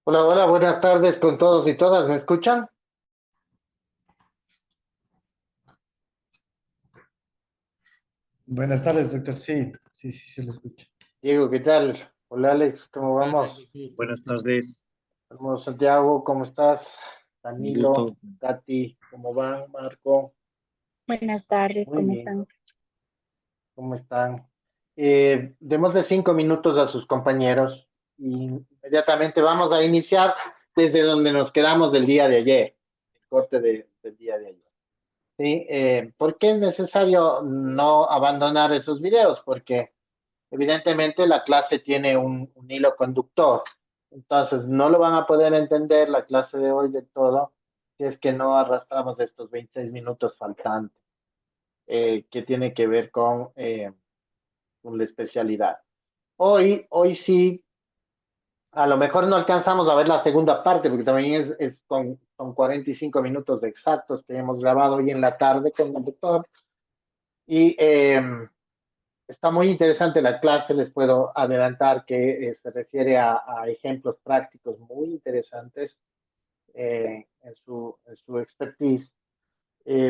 Hola, hola, buenas tardes con todos y todas. ¿Me escuchan? Buenas tardes, doctor. Sí, sí, sí, se lo escucha. Diego, ¿qué tal? Hola, Alex, ¿cómo vamos? Buenas tardes, Hermoso Santiago, ¿cómo estás? un Danilo, gusto. Katy, ¿cómo van? Marco, Buenas tardes, muy ¿cómo bien, están? ¿cómo están? Démosle 5 minutos a sus compañeros y inmediatamente vamos a iniciar desde donde nos quedamos del día de ayer, el corte del día de ayer. ¿Sí? ¿Por qué es necesario no abandonar esos videos? Porque evidentemente la clase tiene un hilo conductor, entonces no lo van a poder entender la clase de hoy del todo si es que no arrastramos estos 26 minutos faltantes, que tiene que ver con la especialidad. Hoy sí, a lo mejor no alcanzamos a ver la segunda parte, porque también es con 45 minutos exactos que hemos grabado hoy en la tarde con el doctor. Y está muy interesante la clase, les puedo adelantar que se refiere a ejemplos prácticos muy interesantes en su expertise,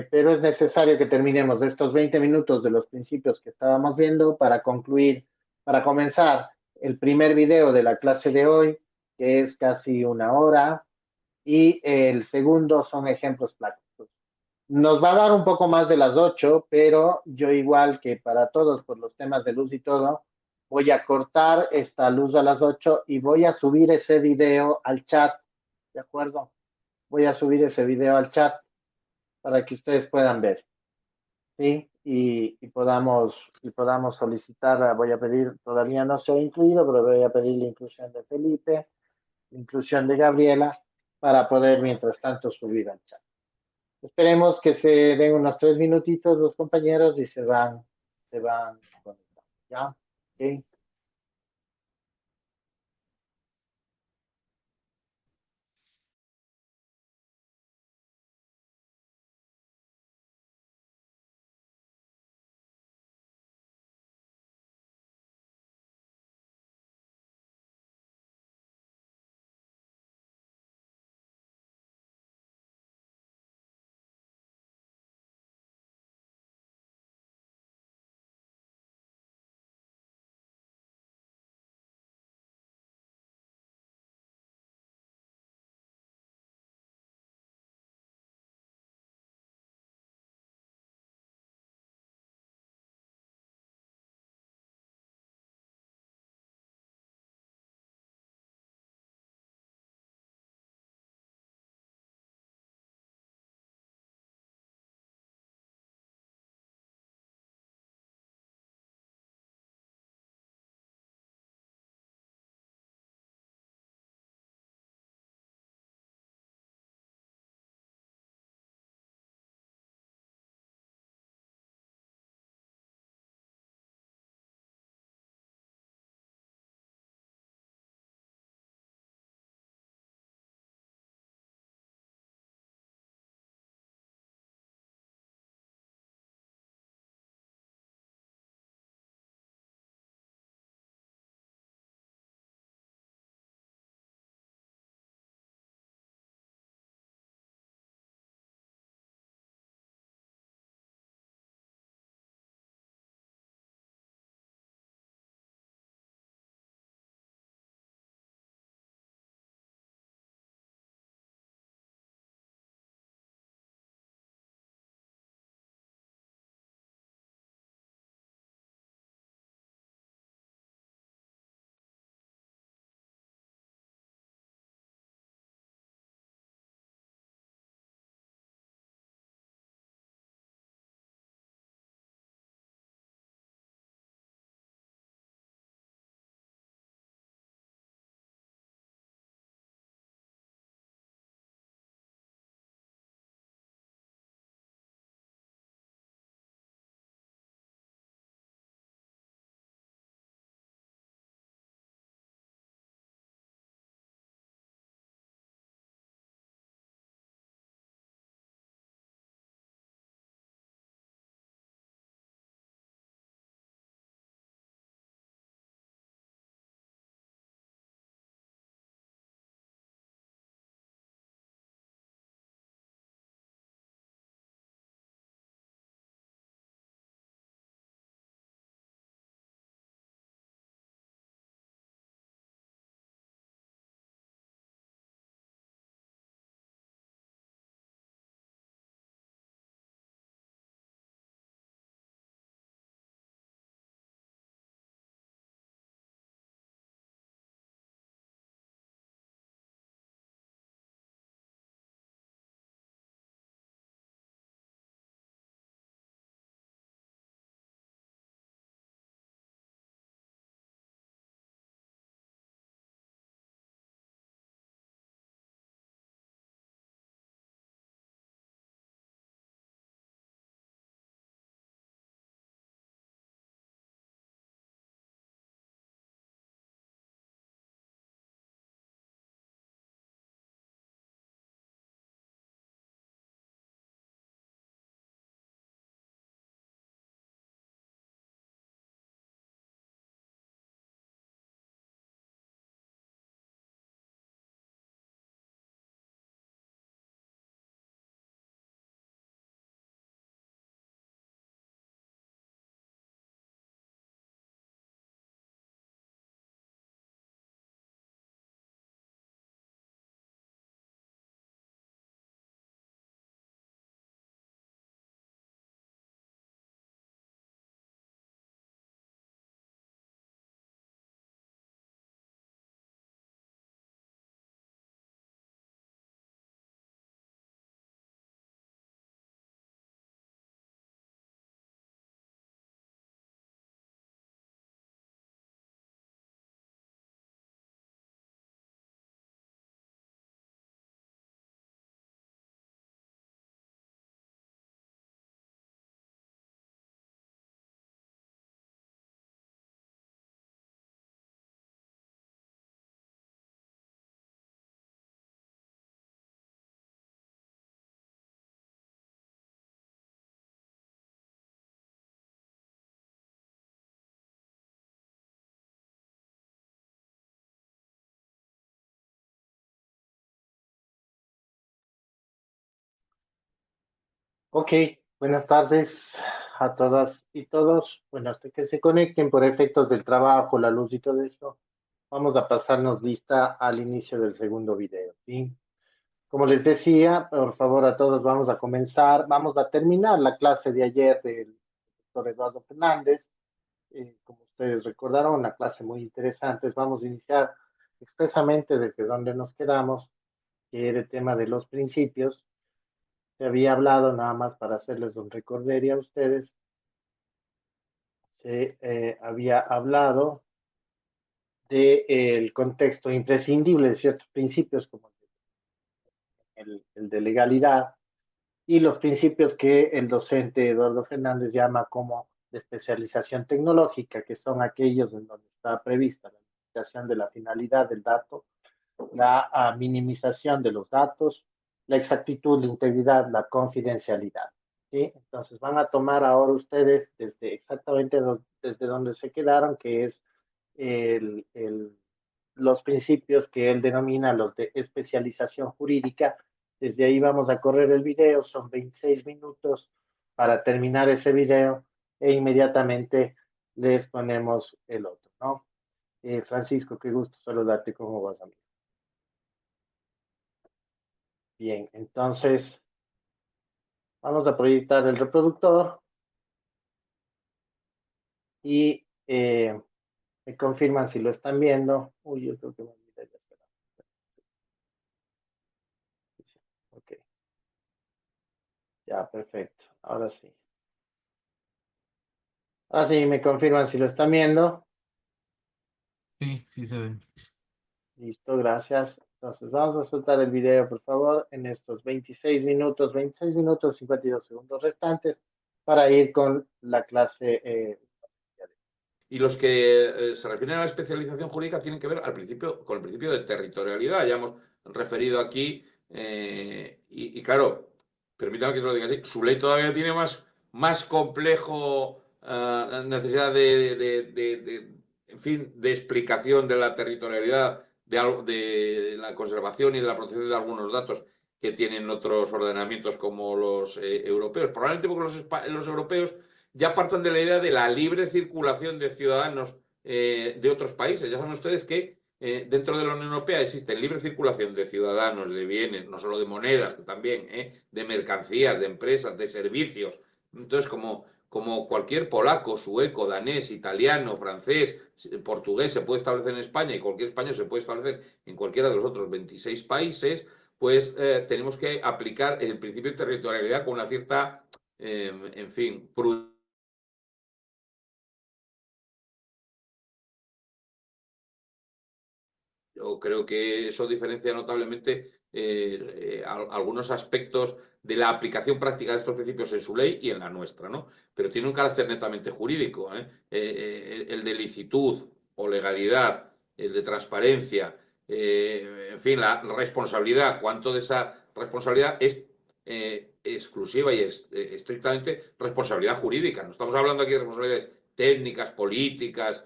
pero es necesario que terminemos estos 20 minutos de los principios que estábamos viendo para concluir, para comenzar el primer video de la clase de hoy, que es casi una hora, y el segundo son ejemplos prácticos. Nos va a dar un poco más de las 8, pero yo igual que para todos por los temas de luz y todo, voy a cortar esta luz a las 8 y voy a subir ese video al chat, ¿de acuerdo? Voy a subir ese video al chat para que ustedes puedan ver, ¿sí? Y podamos solicitar, voy a pedir, todavía no se ha incluido, pero voy a pedir la inclusión de Felipe, la inclusión de Gabriela, para poder mientras tanto subir al chat. Esperemos que se den unos 3 minutitos los compañeros y se van conectando. ¿Ya? ¿Ok? Ok, buenas tardes a todas y todos. Bueno, hasta que se conecten por efectos del trabajo, la luz y todo esto, vamos a pasarnos lista al inicio del segundo video, ¿sí? Como les decía, por favor a todos vamos a comenzar, vamos a terminar la clase de ayer del doctor Eduardo Fernández. Como ustedes recordaron, una clase muy interesante. Vamos a iniciar expresamente desde donde nos quedamos, que era el tema de los principios. Se había hablado, nada más para hacerles un recorderio a ustedes, se había hablado del contexto imprescindible de ciertos principios como el de legalidad y los principios que el docente Eduardo Fernández llama como de especialización tecnológica, que son aquellos en donde está prevista la limitación de la finalidad del dato, la minimización de los datos, la exactitud, la integridad, la confidencialidad. ¿Sí? Entonces van a tomar ahora ustedes desde exactamente desde donde se quedaron, que es los principios que él denomina los de especialización jurídica. Desde ahí vamos a correr el video, son 26 minutos para terminar ese video e inmediatamente les ponemos el otro, ¿no? Francisco, qué gusto saludarte, ¿cómo vas, amigo? Bien, entonces vamos a proyectar el reproductor y me confirman si lo están viendo. Uy, yo creo que me olvidé de hacer. Ok, ya, perfecto. Ahora sí. Ahora sí, me confirman si lo están viendo. Sí, sí se ven. Listo, gracias. Entonces vamos a soltar el video, por favor, en estos 26 minutos 52 segundos restantes para ir con la clase. Y los que se refieren a la especialización jurídica tienen que ver con el principio de territorialidad. Ya hemos referido aquí, y claro, permítanme que se lo diga así, su ley todavía tiene más complejo necesidad en fin, de explicación de la territorialidad, de la conservación y de la protección de algunos datos que tienen otros ordenamientos como los europeos. Probablemente porque los europeos ya partan de la idea de la libre circulación de ciudadanos de otros países. Ya saben ustedes que dentro de la Unión Europea existe libre circulación de ciudadanos, de bienes, no solo de monedas, también de mercancías, de empresas, de servicios. Entonces, como cualquier polaco, sueco, danés, italiano, francés, portugués se puede establecer en España y cualquier español se puede establecer en cualquiera de los otros 26 países, pues tenemos que aplicar el principio de territorialidad con una cierta, en fin, prudencia. Yo creo que eso diferencia notablemente algunos aspectos de la aplicación práctica de estos principios en su ley y en la nuestra, ¿no? Pero tiene un carácter netamente jurídico, el de licitud o legalidad, el de transparencia, en fin, la responsabilidad, cuánto de esa responsabilidad es exclusiva y estrictamente responsabilidad jurídica. No estamos hablando aquí de responsabilidades técnicas, políticas,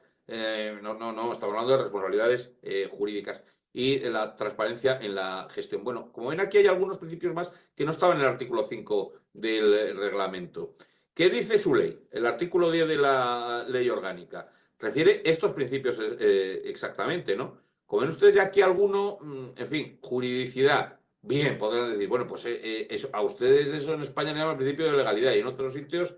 no, estamos hablando de responsabilidades jurídicas y la transparencia en la gestión. Bueno, como ven aquí hay algunos principios más que no estaban en el artículo 5 del reglamento. ¿Qué dice su ley? El artículo 10 de la ley orgánica refiere estos principios exactamente, ¿no? Como ven ustedes ya aquí alguno, en fin, juridicidad. Bien, podrán decir, bueno, pues eso, a ustedes eso en España le llaman principio de legalidad y en otros sitios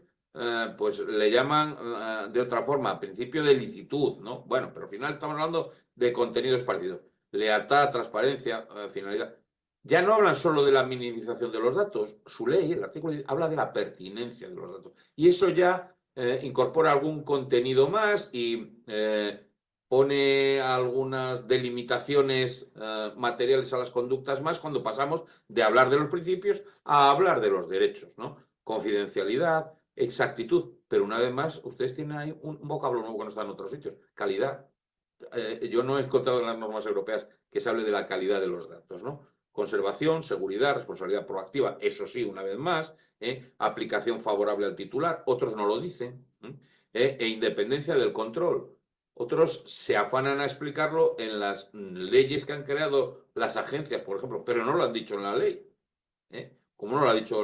pues le llaman de otra forma, principio de licitud, ¿no? Bueno, pero al final estamos hablando de contenidos parecidos. Lealtad, transparencia, finalidad. Ya no hablan solo de la minimización de los datos. Su ley, el artículo, habla de la pertinencia de los datos. Y eso ya incorpora algún contenido más y pone algunas delimitaciones materiales a las conductas más cuando pasamos de hablar de los principios a hablar de los derechos, ¿no? Confidencialidad, exactitud, pero una vez más, ustedes tienen ahí un vocablo nuevo que no está en otros sitios, calidad. Yo no he encontrado en las normas europeas que se hable de la calidad de los datos, ¿no? Conservación, seguridad, responsabilidad proactiva, eso sí, una vez más, aplicación favorable al titular, otros no lo dicen, e independencia del control. Otros se afanan a explicarlo en las leyes que han creado las agencias, por ejemplo, pero no lo han dicho en la ley. Como no lo ha dicho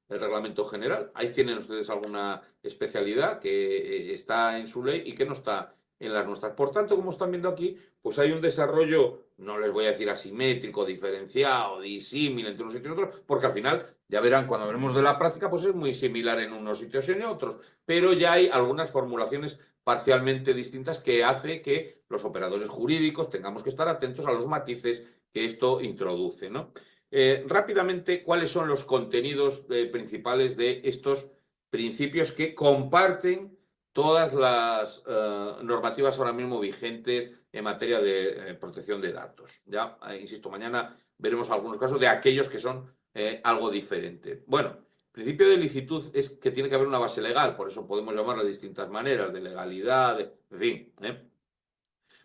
el reglamento general. Ahí tienen ustedes alguna especialidad que está en su ley y que no está en las nuestras. Por tanto, como están viendo aquí, pues hay un desarrollo, no les voy a decir asimétrico, diferenciado, disímil entre unos sitios y otros, porque al final, ya verán, cuando veremos de la práctica, pues es muy similar en unos sitios y en otros, pero ya hay algunas formulaciones parcialmente distintas que hace que los operadores jurídicos tengamos que estar atentos a los matices que esto introduce, ¿no? Rápidamente, ¿cuáles son los contenidos principales de estos principios que comparten todas las normativas ahora mismo vigentes en materia de protección de datos? Ya, insisto, mañana veremos algunos casos de aquellos que son algo diferente. Bueno, el principio de licitud es que tiene que haber una base legal, por eso podemos llamarlo de distintas maneras, de legalidad, en fin.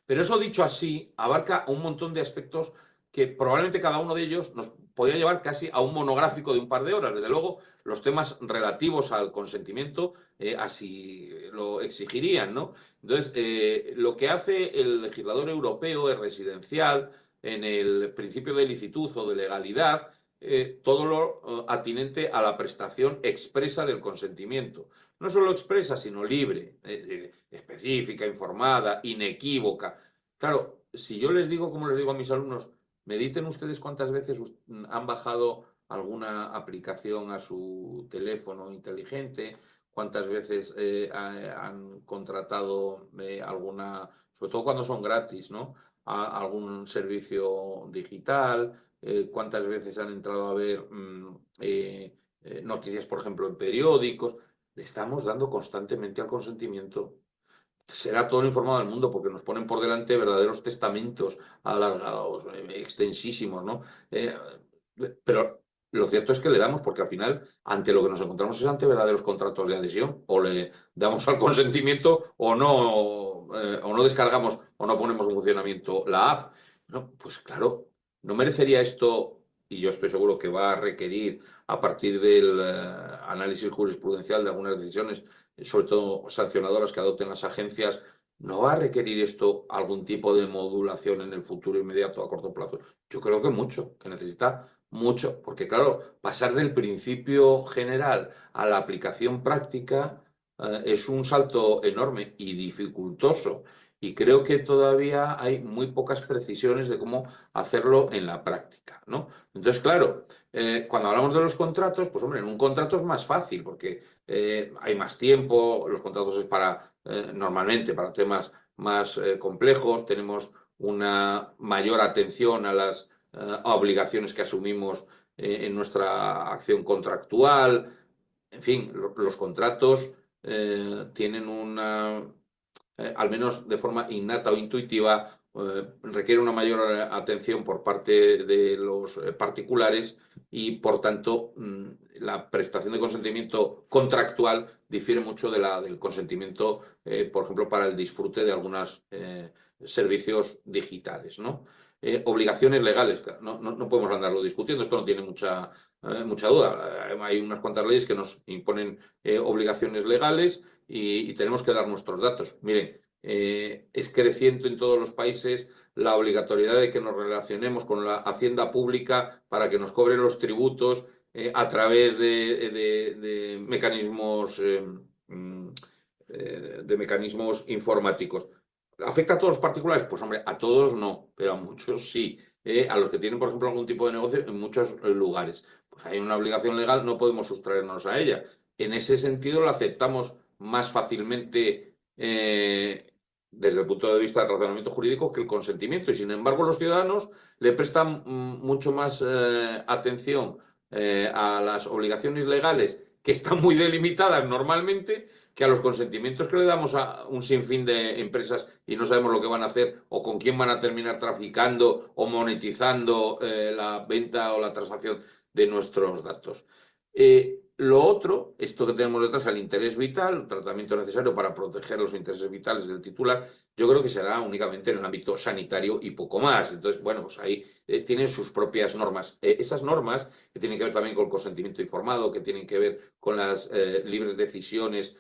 Pero eso dicho así, abarca un montón de aspectos que probablemente cada uno de ellos nos podría llevar casi a un monográfico de un par de horas. Desde luego, los temas relativos al consentimiento así lo exigirían, ¿no? Entonces, lo que hace el legislador europeo es residencial en el principio de licitud o de legalidad, todo lo atinente a la prestación expresa del consentimiento. No solo expresa, sino libre, específica, informada, inequívoca. Claro, si yo les digo, como les digo a mis alumnos, mediten ustedes cuántas veces han bajado alguna aplicación a su teléfono inteligente, cuántas veces han contratado alguna, sobre todo cuando son gratis, ¿no? Algún servicio digital, cuántas veces han entrado a ver noticias, por ejemplo, en periódicos. Le estamos dando constantemente al consentimiento. Será todo lo informado del mundo, porque nos ponen por delante verdaderos testamentos alargados, extensísimos, ¿no? Pero lo cierto es que le damos, porque al final, ante lo que nos encontramos es ante verdaderos contratos de adhesión. O le damos al consentimiento o no descargamos o no ponemos en funcionamiento la app. No, pues claro, no merecería esto, y yo estoy seguro que va a requerir, a partir del análisis jurisprudencial de algunas decisiones, sobre todo sancionadoras que adopten las agencias, ¿no va a requerir esto algún tipo de modulación en el futuro inmediato a corto plazo? Yo creo que mucho, que necesita mucho, porque claro, pasar del principio general a la aplicación práctica es un salto enorme y dificultoso. Y creo que todavía hay muy pocas precisiones de cómo hacerlo en la práctica, ¿no? Entonces, claro, cuando hablamos de los contratos, pues hombre, en un contrato es más fácil porque hay más tiempo, los contratos es para, normalmente, para temas más complejos, tenemos una mayor atención a las obligaciones que asumimos en nuestra acción contractual. En fin, los contratos tienen una, al menos de forma innata o intuitiva, requiere una mayor atención por parte de los particulares y, por tanto, la prestación de consentimiento contractual difiere mucho de la del consentimiento, por ejemplo, para el disfrute de algunos servicios digitales, ¿no? Obligaciones legales, no podemos andarlo discutiendo, esto no tiene mucha duda. Hay unas cuantas leyes que nos imponen obligaciones legales y tenemos que dar nuestros datos. Miren, es creciente en todos los países la obligatoriedad de que nos relacionemos con la hacienda pública para que nos cobren los tributos a través de mecanismos informáticos. ¿Afecta a todos los particulares? Pues hombre, a todos no, pero a muchos sí. A los que tienen, por ejemplo, algún tipo de negocio en muchos lugares. Pues hay una obligación legal, no podemos sustraernos a ella. En ese sentido, la aceptamos más fácilmente desde el punto de vista del razonamiento jurídico que el consentimiento. Y sin embargo, los ciudadanos le prestan mucho más atención a las obligaciones legales, que están muy delimitadas normalmente, que a los consentimientos que le damos a un sinfín de empresas y no sabemos lo que van a hacer o con quién van a terminar traficando o monetizando la venta o la transacción de nuestros datos. Lo otro, esto que tenemos detrás, el interés vital, el tratamiento necesario para proteger los intereses vitales del titular, yo creo que se da únicamente en el ámbito sanitario y poco más. Entonces, bueno, pues ahí tienen sus propias normas. Esas normas que tienen que ver también con el consentimiento informado, que tienen que ver con las libres decisiones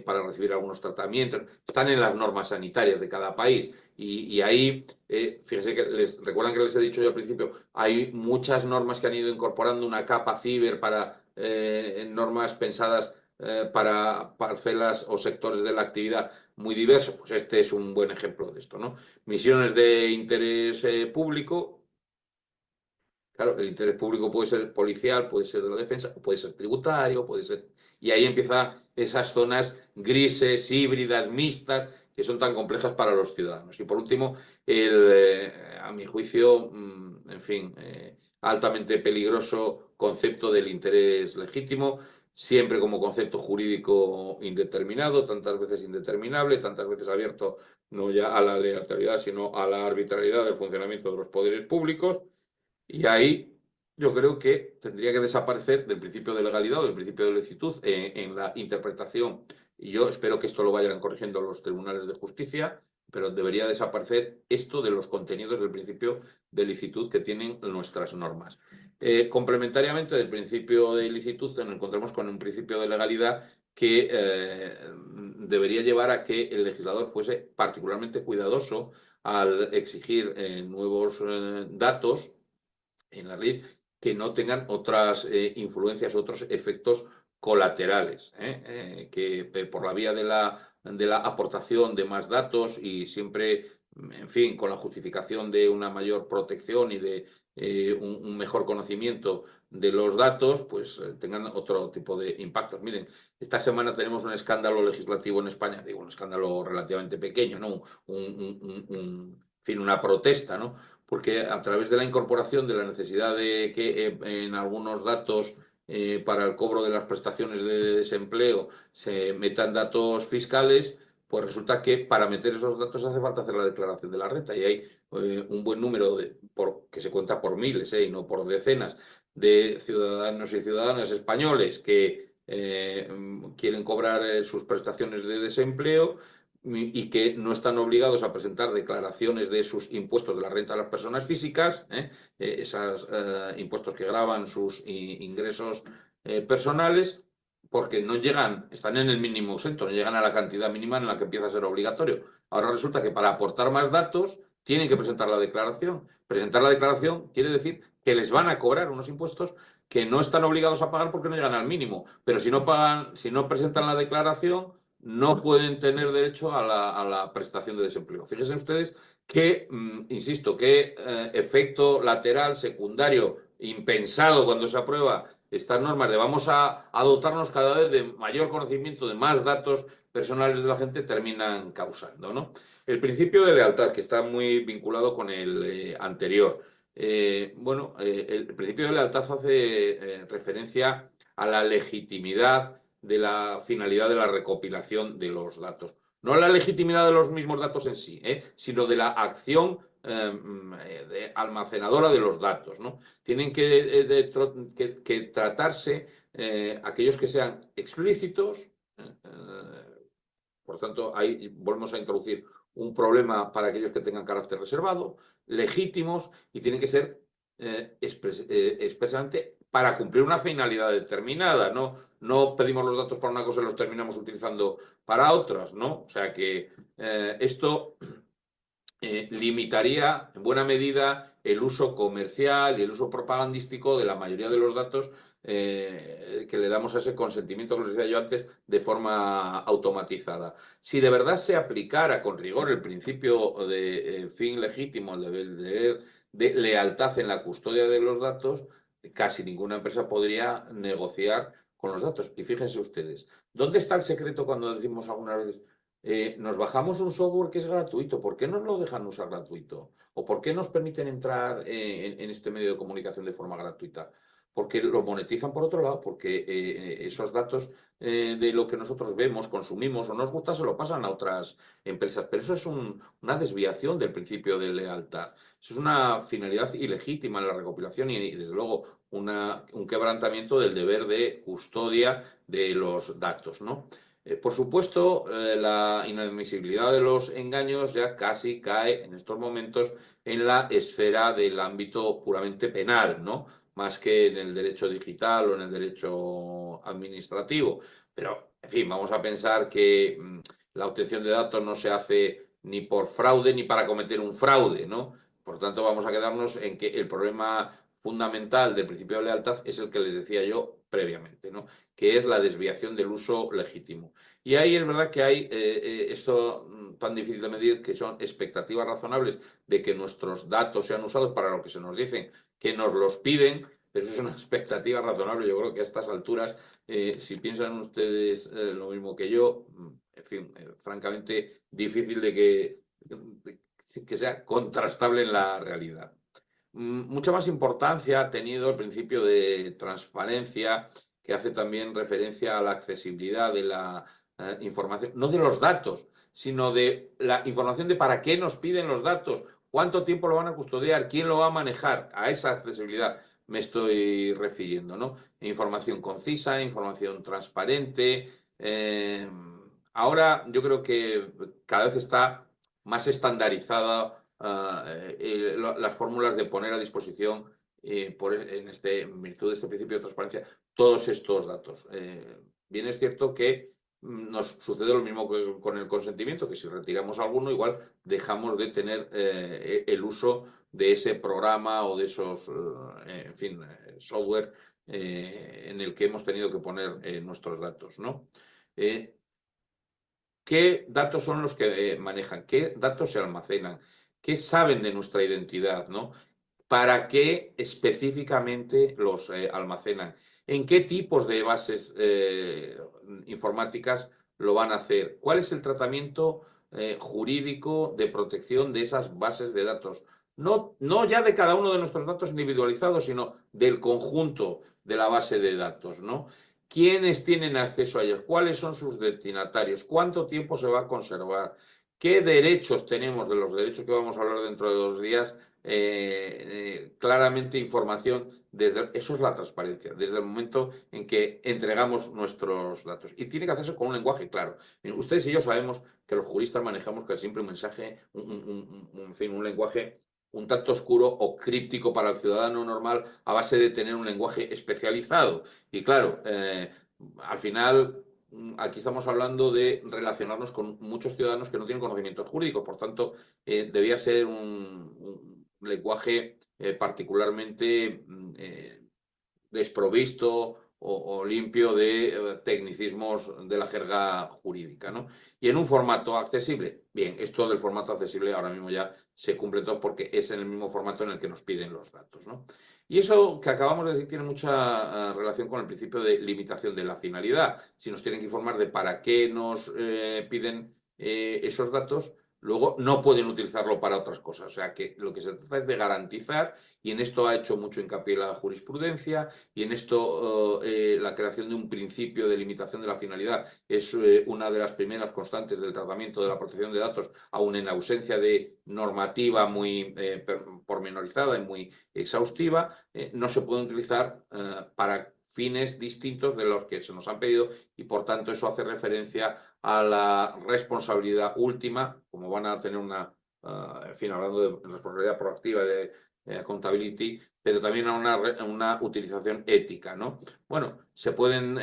para recibir algunos tratamientos, están en las normas sanitarias de cada país. Y ahí, fíjense que recuerdan que les he dicho yo al principio, hay muchas normas que han ido incorporando una capa ciber para normas pensadas para parcelas o sectores de la actividad muy diversos, pues este es un buen ejemplo de esto, ¿no? Misiones de interés público. Claro, el interés público puede ser policial, puede ser de la defensa, puede ser tributario, puede ser... Y ahí empiezan esas zonas grises, híbridas, mixtas, que son tan complejas para los ciudadanos. Y por último, a mi juicio, en fin, altamente peligroso concepto del interés legítimo, siempre como concepto jurídico indeterminado, tantas veces indeterminable, tantas veces abierto no ya a la aleatoriedad, sino a la arbitrariedad del funcionamiento de los poderes públicos. Y ahí yo creo que tendría que desaparecer del principio de legalidad o del principio de licitud en la interpretación. Y yo espero que esto lo vayan corrigiendo los tribunales de justicia, pero debería desaparecer esto de los contenidos del principio de licitud que tienen nuestras normas. Complementariamente del principio de licitud nos encontramos con un principio de legalidad que debería llevar a que el legislador fuese particularmente cuidadoso al exigir nuevos datos en la ley que no tengan otras influencias, otros efectos colaterales, que por la vía de la aportación de más datos y siempre, en fin, con la justificación de una mayor protección y de un mejor conocimiento de los datos, pues tengan otro tipo de impactos. Miren, esta semana tenemos un escándalo legislativo en España, digo, un escándalo relativamente pequeño, ¿no? En fin, una protesta, ¿no? Porque a través de la incorporación de la necesidad de que en algunos datos para el cobro de las prestaciones de desempleo se metan datos fiscales, pues resulta que para meter esos datos hace falta hacer la declaración de la renta y hay un buen número, que se cuenta por miles y no por decenas, de ciudadanos y ciudadanas españoles que quieren cobrar sus prestaciones de desempleo y que no están obligados a presentar declaraciones de sus impuestos de la renta de las personas físicas, esos impuestos que gravan sus ingresos personales, porque no llegan, están en el mínimo exento, no llegan a la cantidad mínima en la que empieza a ser obligatorio. Ahora resulta que para aportar más datos tienen que presentar la declaración. Presentar la declaración quiere decir que les van a cobrar unos impuestos que no están obligados a pagar porque no llegan al mínimo. Pero si no pagan, si no presentan la declaración, no pueden tener derecho a la prestación de desempleo. Fíjense ustedes que, insisto, qué efecto lateral, secundario, impensado cuando se aprueba estas normas de vamos a dotarnos cada vez de mayor conocimiento, de más datos personales de la gente, terminan causando, ¿no? El principio de lealtad, que está muy vinculado con el anterior. El principio de lealtad hace referencia a la legitimidad de la finalidad de la recopilación de los datos. No la legitimidad de los mismos datos en sí, sino de la acción almacenadora de los datos, ¿no? Tienen que tratarse aquellos que sean explícitos, por tanto, ahí volvemos a introducir un problema para aquellos que tengan carácter reservado, legítimos y tienen que ser expresamente para cumplir una finalidad determinada, ¿no? No pedimos los datos para una cosa y los terminamos utilizando para otras, ¿no? O sea que esto limitaría en buena medida el uso comercial y el uso propagandístico de la mayoría de los datos que le damos a ese consentimiento que les decía yo antes de forma automatizada. Si de verdad se aplicara con rigor el principio de fin legítimo, de lealtad en la custodia de los datos, casi ninguna empresa podría negociar con los datos. Y fíjense ustedes, ¿dónde está el secreto cuando decimos algunas veces nos bajamos un software que es gratuito? ¿Por qué nos lo dejan usar gratuito? ¿O por qué nos permiten entrar en este medio de comunicación de forma gratuita? Porque lo monetizan por otro lado, porque esos datos de lo que nosotros vemos, consumimos o nos gusta, se lo pasan a otras empresas. Pero eso es una desviación del principio de lealtad. Eso es una finalidad ilegítima en la recopilación y desde luego, un quebrantamiento del deber de custodia de los datos, ¿no? Por supuesto, la inadmisibilidad de los engaños ya casi cae en estos momentos en la esfera del ámbito puramente penal, ¿no? Más que en el derecho digital o en el derecho administrativo. Pero, en fin, vamos a pensar que la obtención de datos no se hace ni por fraude ni para cometer un fraude, ¿no? Por tanto, vamos a quedarnos en que el problema fundamental del principio de lealtad es el que les decía yo previamente, ¿no? Que es la desviación del uso legítimo. Y ahí es verdad que hay esto tan difícil de medir, que son expectativas razonables de que nuestros datos sean usados para lo que se nos dicen, que nos los piden, pero eso es una expectativa razonable. Yo creo que a estas alturas, si piensan ustedes lo mismo que yo, en fin, francamente difícil de que sea contrastable en la realidad. Mucha más importancia ha tenido el principio de transparencia, que hace también referencia a la accesibilidad de la información, no de los datos, sino de la información de para qué nos piden los datos, cuánto tiempo lo van a custodiar, quién lo va a manejar. A esa accesibilidad me estoy refiriendo, ¿no? Información concisa, información transparente. Ahora yo creo que cada vez está más estandarizada las fórmulas de poner a disposición, en virtud de este principio de transparencia, todos estos datos. Bien es cierto que nos sucede lo mismo que con el consentimiento, que si retiramos alguno, igual dejamos de tener el uso de ese programa o de esos, en fin, software en el que hemos tenido que poner nuestros datos, ¿no? ¿Qué datos son los que manejan? ¿Qué datos se almacenan? ¿Qué saben de nuestra identidad, ¿no? ¿Para qué específicamente los almacenan? ¿En qué tipos de bases informáticas lo van a hacer? ¿Cuál es el tratamiento jurídico de protección de esas bases de datos? No ya de cada uno de nuestros datos individualizados, sino del conjunto de la base de datos, ¿no? ¿Quiénes tienen acceso a ellos? ¿Cuáles son sus destinatarios? ¿Cuánto tiempo se va a conservar? ¿Qué derechos tenemos de los derechos que vamos a hablar dentro de 2 días? Claramente información, eso es la transparencia, desde el momento en que entregamos nuestros datos. Y tiene que hacerse con un lenguaje claro. Ustedes y yo sabemos que los juristas manejamos casi siempre un mensaje, en fin, un lenguaje un tanto oscuro o críptico para el ciudadano normal, a base de tener un lenguaje especializado. Y claro, al final aquí estamos hablando de relacionarnos con muchos ciudadanos que no tienen conocimientos jurídicos, por tanto, debía ser un lenguaje particularmente desprovisto o limpio de tecnicismos de la jerga jurídica, ¿no? Y en un formato accesible, bien, esto del formato accesible ahora mismo ya se cumple todo porque es en el mismo formato en el que nos piden los datos, ¿no? Y eso que acabamos de decir tiene mucha relación con el principio de limitación de la finalidad. Si nos tienen que informar de para qué nos piden esos datos, luego no pueden utilizarlo para otras cosas. O sea que lo que se trata es de garantizar, y en esto ha hecho mucho hincapié la jurisprudencia, y en esto la creación de un principio de limitación de la finalidad es una de las primeras constantes del tratamiento de la protección de datos, aun en ausencia de normativa muy pormenorizada y muy exhaustiva, no se puede utilizar para fines distintos de los que se nos han pedido, y por tanto eso hace referencia a la responsabilidad última, como van a tener en fin, hablando de responsabilidad proactiva de accountability, pero también a una utilización ética, ¿no? Bueno, se pueden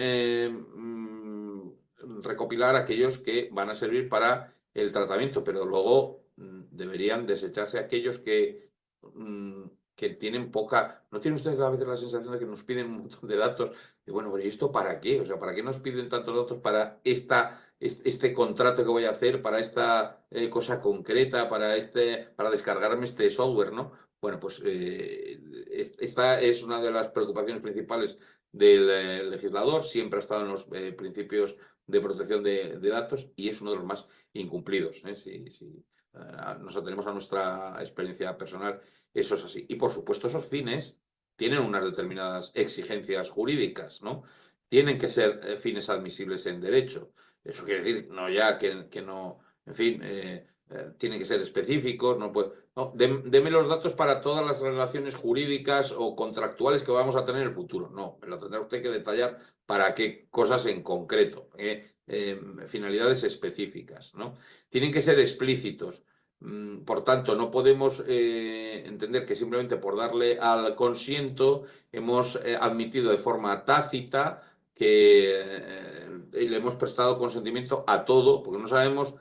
recopilar aquellos que van a servir para el tratamiento, pero luego deberían desecharse aquellos que tienen poca... ¿No tienen ustedes a veces la sensación de que nos piden un montón de datos? Y bueno, pero ¿y esto para qué? O sea, ¿para qué nos piden tantos datos para este contrato que voy a hacer, para esta cosa concreta, para descargarme este software, ¿no? Bueno, pues esta es una de las preocupaciones principales del legislador, siempre ha estado en los principios de protección de datos, y es uno de los más incumplidos. Si nos atenemos a nuestra experiencia personal, eso es así. Y por supuesto esos fines tienen unas determinadas exigencias jurídicas, ¿no? Tienen que ser fines admisibles en derecho. Eso quiere decir, no ya que no, en fin, tienen que ser específicos, no puede... No, deme los datos para todas las relaciones jurídicas o contractuales que vamos a tener en el futuro. No, lo tendrá usted que detallar para qué cosas en concreto, finalidades específicas, ¿no? Tienen que ser explícitos. Por tanto, no podemos entender que simplemente por darle al consiento hemos admitido de forma tácita que le hemos prestado consentimiento a todo, porque no sabemos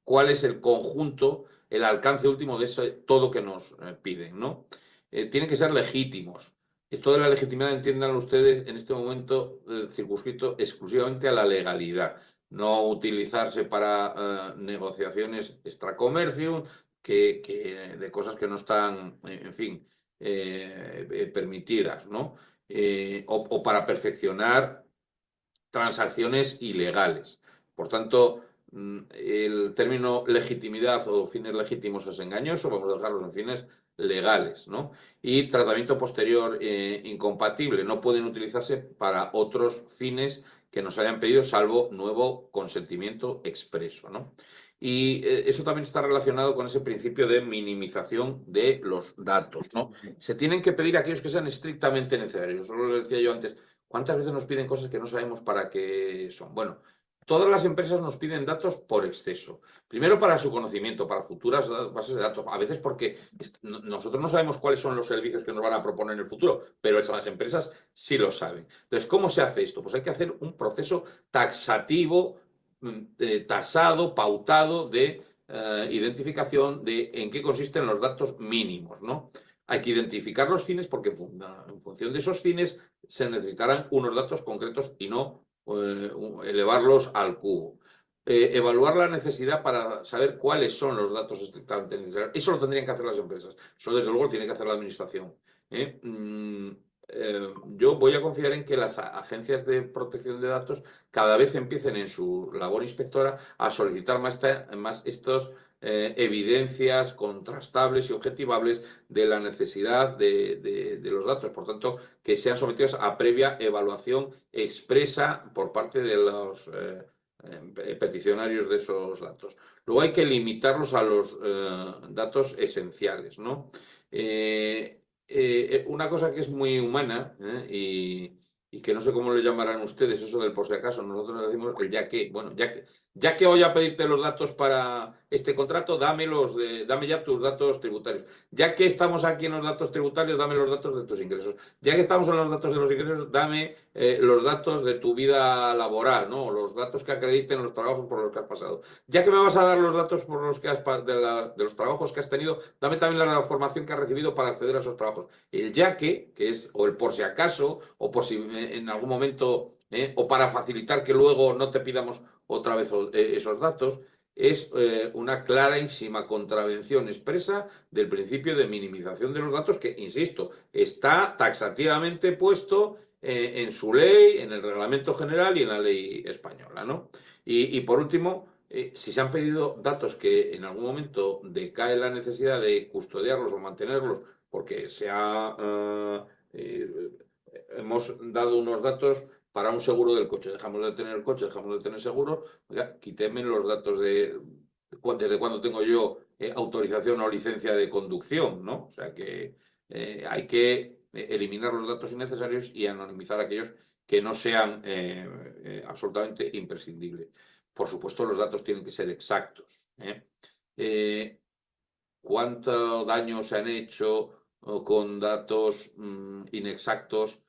cuál es el conjunto, el alcance último de ese todo que nos piden, ¿no? Tienen que ser legítimos. Esto de la legitimidad, entiendan ustedes, en este momento circunscrito exclusivamente a la legalidad. No utilizarse para negociaciones extracomercio, de cosas que no están, en fin, permitidas, ¿no? O para perfeccionar transacciones ilegales. Por tanto, el término legitimidad o fines legítimos es engañoso, vamos a dejarlos en fines legales, ¿no? Y tratamiento posterior incompatible, no pueden utilizarse para otros fines que nos hayan pedido, salvo nuevo consentimiento expreso, ¿no? Y eso también está relacionado con ese principio de minimización de los datos, ¿no? Se tienen que pedir aquellos que sean estrictamente necesarios. Eso lo decía yo antes. ¿Cuántas veces nos piden cosas que no sabemos para qué son? Bueno, todas las empresas nos piden datos por exceso. Primero para su conocimiento, para futuras bases de datos. A veces porque nosotros no sabemos cuáles son los servicios que nos van a proponer en el futuro, pero las empresas sí lo saben. Entonces, ¿cómo se hace esto? Pues hay que hacer un proceso taxativo, tasado, pautado de identificación de en qué consisten los datos mínimos, ¿no? Hay que identificar los fines porque en función de esos fines se necesitarán unos datos concretos y no elevarlos al cubo. Evaluar la necesidad para saber cuáles son los datos estrictamente necesarios. Eso lo tendrían que hacer las empresas. Eso, desde luego, tiene que hacer la administración. Yo voy a confiar en que las agencias de protección de datos cada vez empiecen en su labor inspectora a solicitar más estos evidencias contrastables y objetivables de la necesidad de los datos. Por tanto, que sean sometidos a previa evaluación expresa por parte de los peticionarios de esos datos. Luego hay que limitarlos a los datos esenciales, ¿no? Una cosa que es muy humana y que no sé cómo le llamarán ustedes, eso del por si acaso, nosotros decimos el ya que. Bueno, ya que voy a pedirte los datos para este contrato, dame ya tus datos tributarios. Ya que estamos aquí en los datos tributarios, dame los datos de tus ingresos. Ya que estamos en los datos de los ingresos, dame los datos de tu vida laboral, ¿no? Los datos que acrediten los trabajos por los que has pasado. Ya que me vas a dar los datos por los que de los trabajos que has tenido, dame también la formación que has recibido para acceder a esos trabajos. El ya que es o el por si acaso, o por si en algún momento, o para facilitar que luego no te pidamos otra vez esos datos, es una clarísima contravención expresa del principio de minimización de los datos que, insisto, está taxativamente puesto en su ley, en el Reglamento General y en la ley española, ¿no? Y por último, si se han pedido datos que en algún momento decae la necesidad de custodiarlos o mantenerlos porque hemos dado unos datos para un seguro del coche, dejamos de tener el coche, dejamos de tener seguro, oiga, quíteme los datos desde cuándo tengo yo autorización o licencia de conducción, ¿no? O sea que hay que eliminar los datos innecesarios y anonimizar aquellos que no sean absolutamente imprescindibles. Por supuesto, los datos tienen que ser exactos. ¿Cuánto daño se han hecho con datos inexactos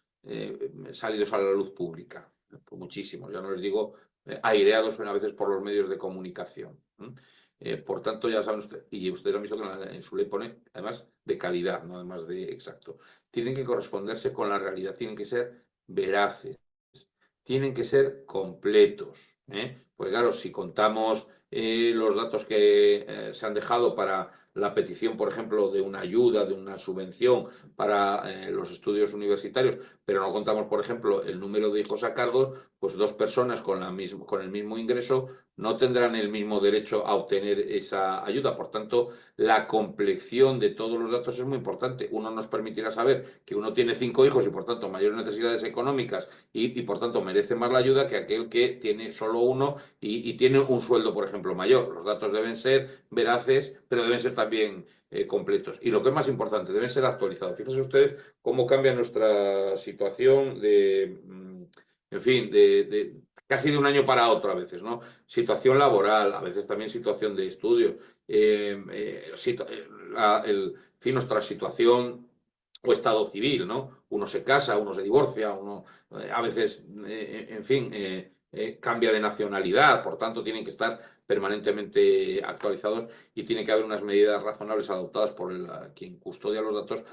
salidos a la luz pública? Pues muchísimos, ya no les digo aireados a veces por los medios de comunicación. Por tanto, ya saben ustedes, y usted lo ha visto que en su ley pone, además, de calidad, no además de exacto. Tienen que corresponderse con la realidad, tienen que ser veraces, tienen que ser completos. Pues claro, si contamos los datos que se han dejado para la petición, por ejemplo, de una ayuda, de una subvención para los estudios universitarios, pero no contamos, por ejemplo, el número de hijos a cargo, pues dos personas con el mismo ingreso no tendrán el mismo derecho a obtener esa ayuda. Por tanto, la compleción de todos los datos es muy importante. Uno nos permitirá saber que uno tiene 5 hijos y, por tanto, mayores necesidades económicas y por tanto, merece más la ayuda que aquel que tiene solo uno y tiene un sueldo, por ejemplo, mayor. Los datos deben ser veraces, pero deben ser también completos. Y lo que es más importante, deben ser actualizados. Fíjense ustedes cómo cambia nuestra situación en fin, casi de un año para otro a veces, ¿no? Situación laboral, a veces también situación de estudios, nuestra situación o estado civil, ¿no? Uno se casa, uno se divorcia, uno a veces, en fin, cambia de nacionalidad, por tanto tienen que estar permanentemente actualizados y tiene que haber unas medidas razonables adoptadas por quien custodia los datos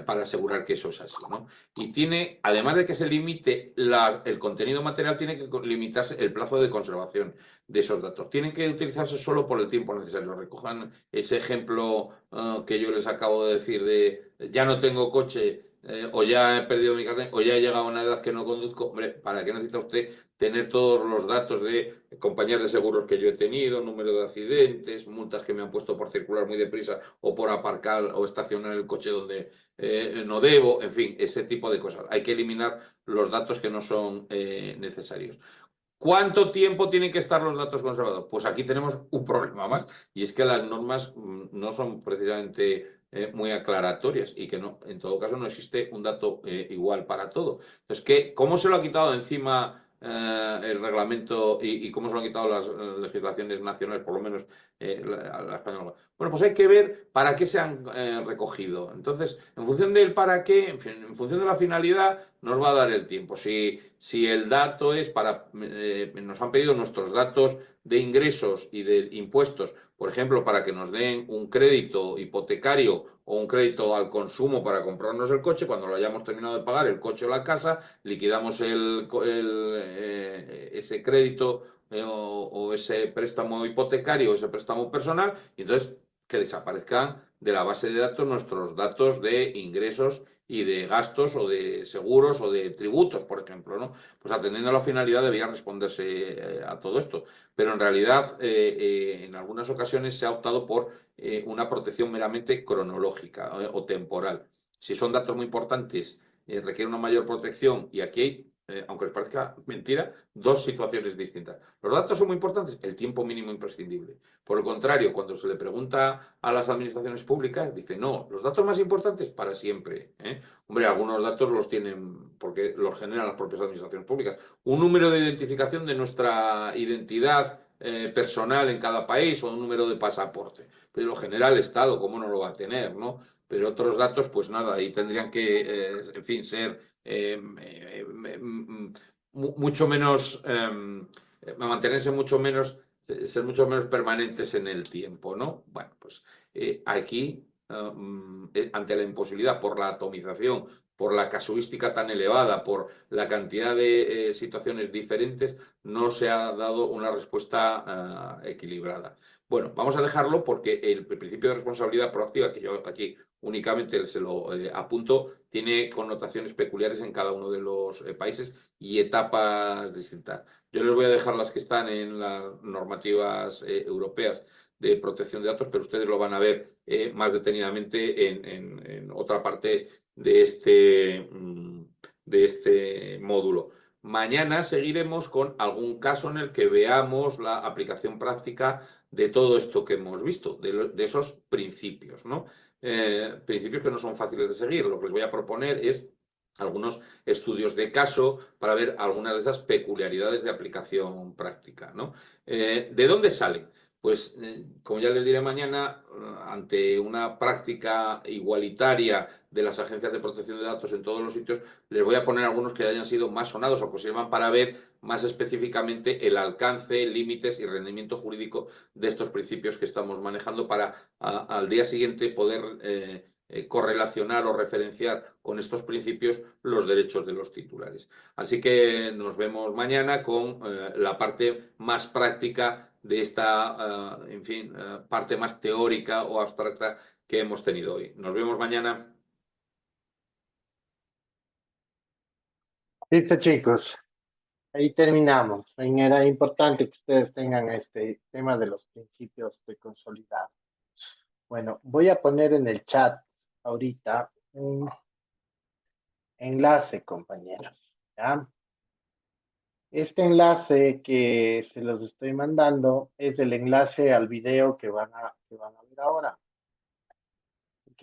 para asegurar que eso es así, ¿no? Y tiene, además de que se limite el contenido material, tiene que limitarse el plazo de conservación de esos datos. Tienen que utilizarse solo por el tiempo necesario. Recojan ese ejemplo que yo les acabo de decir de ya no tengo coche, o ya he perdido mi carnet, o ya he llegado a una edad que no conduzco. Hombre, ¿para qué necesita usted tener todos los datos de compañías de seguros que yo he tenido, número de accidentes, multas que me han puesto por circular muy deprisa o por aparcar o estacionar el coche donde no debo? En fin, ese tipo de cosas. Hay que eliminar los datos que no son necesarios. ¿Cuánto tiempo tienen que estar los datos conservados? Pues aquí tenemos un problema más, y es que las normas no son precisamente muy aclaratorias y que no, en todo caso no existe un dato igual para todo. Entonces, ¿cómo se lo ha quitado de encima el reglamento y cómo se lo han quitado las legislaciones nacionales, por lo menos la española? Bueno, pues hay que ver para qué se han recogido. Entonces, en función del para qué, en función de la finalidad, nos va a dar el tiempo. Si el dato es para, nos han pedido nuestros datos de ingresos y de impuestos, por ejemplo, para que nos den un crédito hipotecario o un crédito al consumo para comprarnos el coche, cuando lo hayamos terminado de pagar, el coche o la casa, liquidamos ese crédito o ese préstamo hipotecario o ese préstamo personal, y entonces que desaparezcan de la base de datos nuestros datos de ingresos y de gastos o de seguros o de tributos, por ejemplo, ¿no? Pues atendiendo a la finalidad debía responderse a todo esto. Pero en realidad, en algunas ocasiones se ha optado por una protección meramente cronológica o temporal. Si son datos muy importantes, requiere una mayor protección, y aquí hay, aunque les parezca mentira, dos situaciones distintas. Los datos son muy importantes, el tiempo mínimo imprescindible. Por el contrario, cuando se le pregunta a las administraciones públicas, dicen, no, los datos más importantes para siempre. Hombre, algunos datos los tienen porque los generan las propias administraciones públicas. Un número de identificación de nuestra identidad personal en cada país, o un número de pasaporte. Pero lo genera el Estado, ¿cómo no lo va a tener, no? Pero otros datos, pues nada, ahí tendrían que, en fin, ser mucho menos, mantenerse mucho menos, ser mucho menos permanentes en el tiempo, ¿no? Bueno, pues aquí, ante la imposibilidad por la atomización, por la casuística tan elevada, por la cantidad de situaciones diferentes, no se ha dado una respuesta equilibrada. Bueno, vamos a dejarlo porque el principio de responsabilidad proactiva, que yo aquí únicamente se lo apunto, tiene connotaciones peculiares en cada uno de los países y etapas distintas. Yo les voy a dejar las que están en las normativas europeas de protección de datos, pero ustedes lo van a ver más detenidamente en otra parte de este módulo. Mañana seguiremos con algún caso en el que veamos la aplicación práctica de todo esto que hemos visto, de esos principios, ¿no? Principios que no son fáciles de seguir. Lo que les voy a proponer es algunos estudios de caso para ver algunas de esas peculiaridades de aplicación práctica, ¿no? ¿De dónde salen? Pues, como ya les diré mañana, ante una práctica igualitaria de las agencias de protección de datos en todos los sitios, les voy a poner algunos que hayan sido más sonados o que sirvan para ver más específicamente el alcance, límites y rendimiento jurídico de estos principios que estamos manejando para al día siguiente poder correlacionar o referenciar con estos principios los derechos de los titulares. Así que nos vemos mañana con la parte más práctica de esta, en fin, parte más teórica o abstracta que hemos tenido hoy. Nos vemos mañana. Listo, chicos. Ahí terminamos. Era importante que ustedes tengan este tema de los principios de consolidado. Bueno, voy a poner en el chat ahorita un enlace, compañeros. ¿Ya? Este enlace que se los estoy mandando es el enlace al video que van a ver ahora. ¿Ok?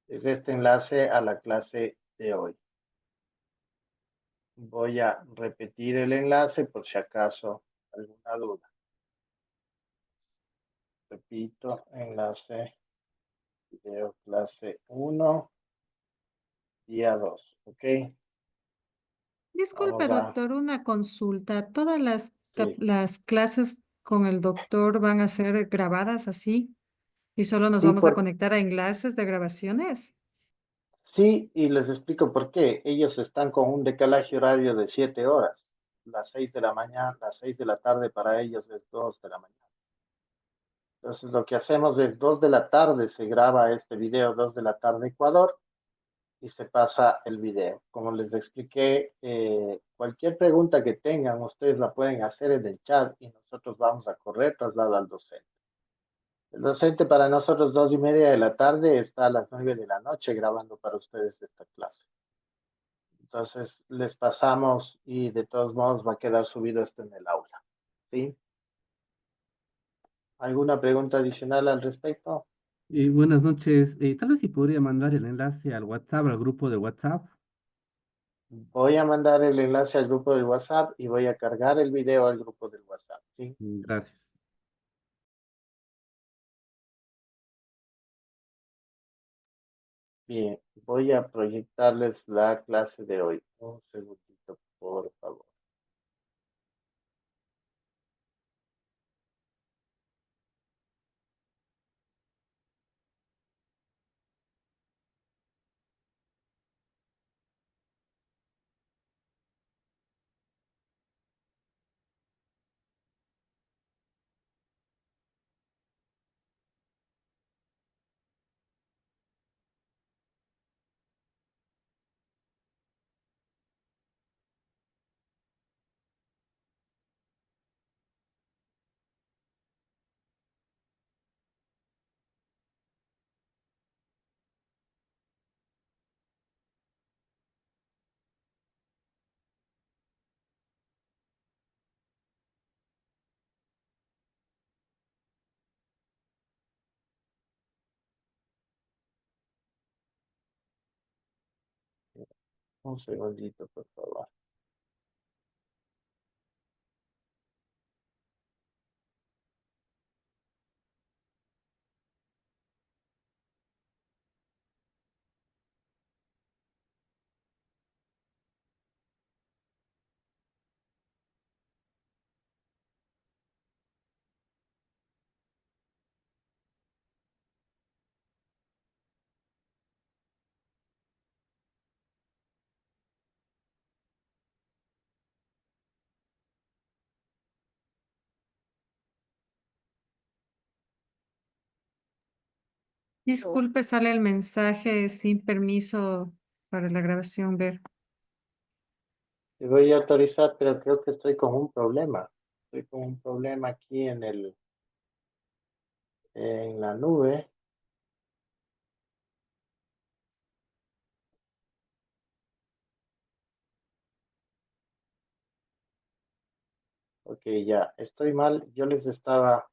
Es este enlace a la clase de hoy. Voy a repetir el enlace por si acaso alguna duda. Repito, enlace, video clase 1, día 2, ¿ok? Disculpe, Vamos a, doctor, una consulta. ¿Todas sí, las clases con el doctor van a ser grabadas así? ¿Y solo nos sí, vamos a conectar a enlaces de grabaciones? sí, y les explico por qué. Ellos están con un decalaje horario de 7 horas. Las 6 de la mañana, las 6 de la tarde para ellos es 2 de la mañana. Entonces, lo que hacemos es 2 de la tarde se graba este video, 2 de la tarde Ecuador, y se pasa el video. Como les expliqué, cualquier pregunta que tengan, ustedes la pueden hacer en el chat y nosotros vamos a correr traslado al docente. El docente para nosotros 2:30 de la tarde está a las 9 de la noche grabando para ustedes esta clase. Entonces les pasamos y de todos modos va a quedar subido esto en el aula. ¿Sí? ¿Alguna pregunta adicional al respecto? Buenas noches. Tal vez si podría mandar el enlace al WhatsApp, al grupo de WhatsApp. Voy a mandar el enlace al grupo del WhatsApp y voy a cargar el video al grupo del WhatsApp. ¿Sí? Gracias. Bien, voy a proyectarles la clase de hoy. Un segundito, por favor. Un segundito, por favor. Disculpe, sale el mensaje sin permiso para la grabación, ver. Te voy a autorizar, pero creo que estoy con un problema. Estoy con un problema aquí en la nube. Ok, ya, estoy mal. Yo les estaba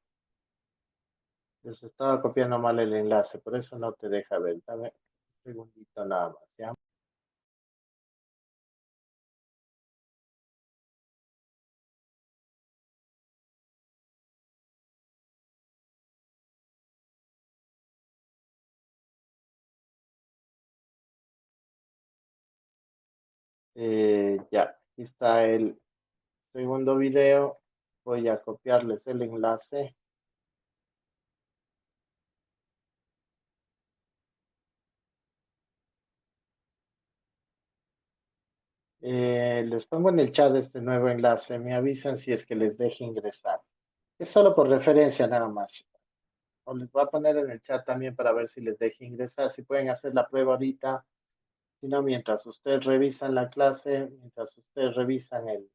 copiando mal el enlace, por eso no te deja ver. Dame un segundito nada más, ¿ya? Ya, aquí está el segundo video. Voy a copiarles el enlace. Les pongo en el chat este nuevo enlace. Me avisan si es que les deje ingresar. Es solo por referencia nada más. O les voy a poner en el chat también para ver si les deje ingresar. Si pueden hacer la prueba ahorita. Si no, mientras ustedes revisan la clase, mientras ustedes revisan el,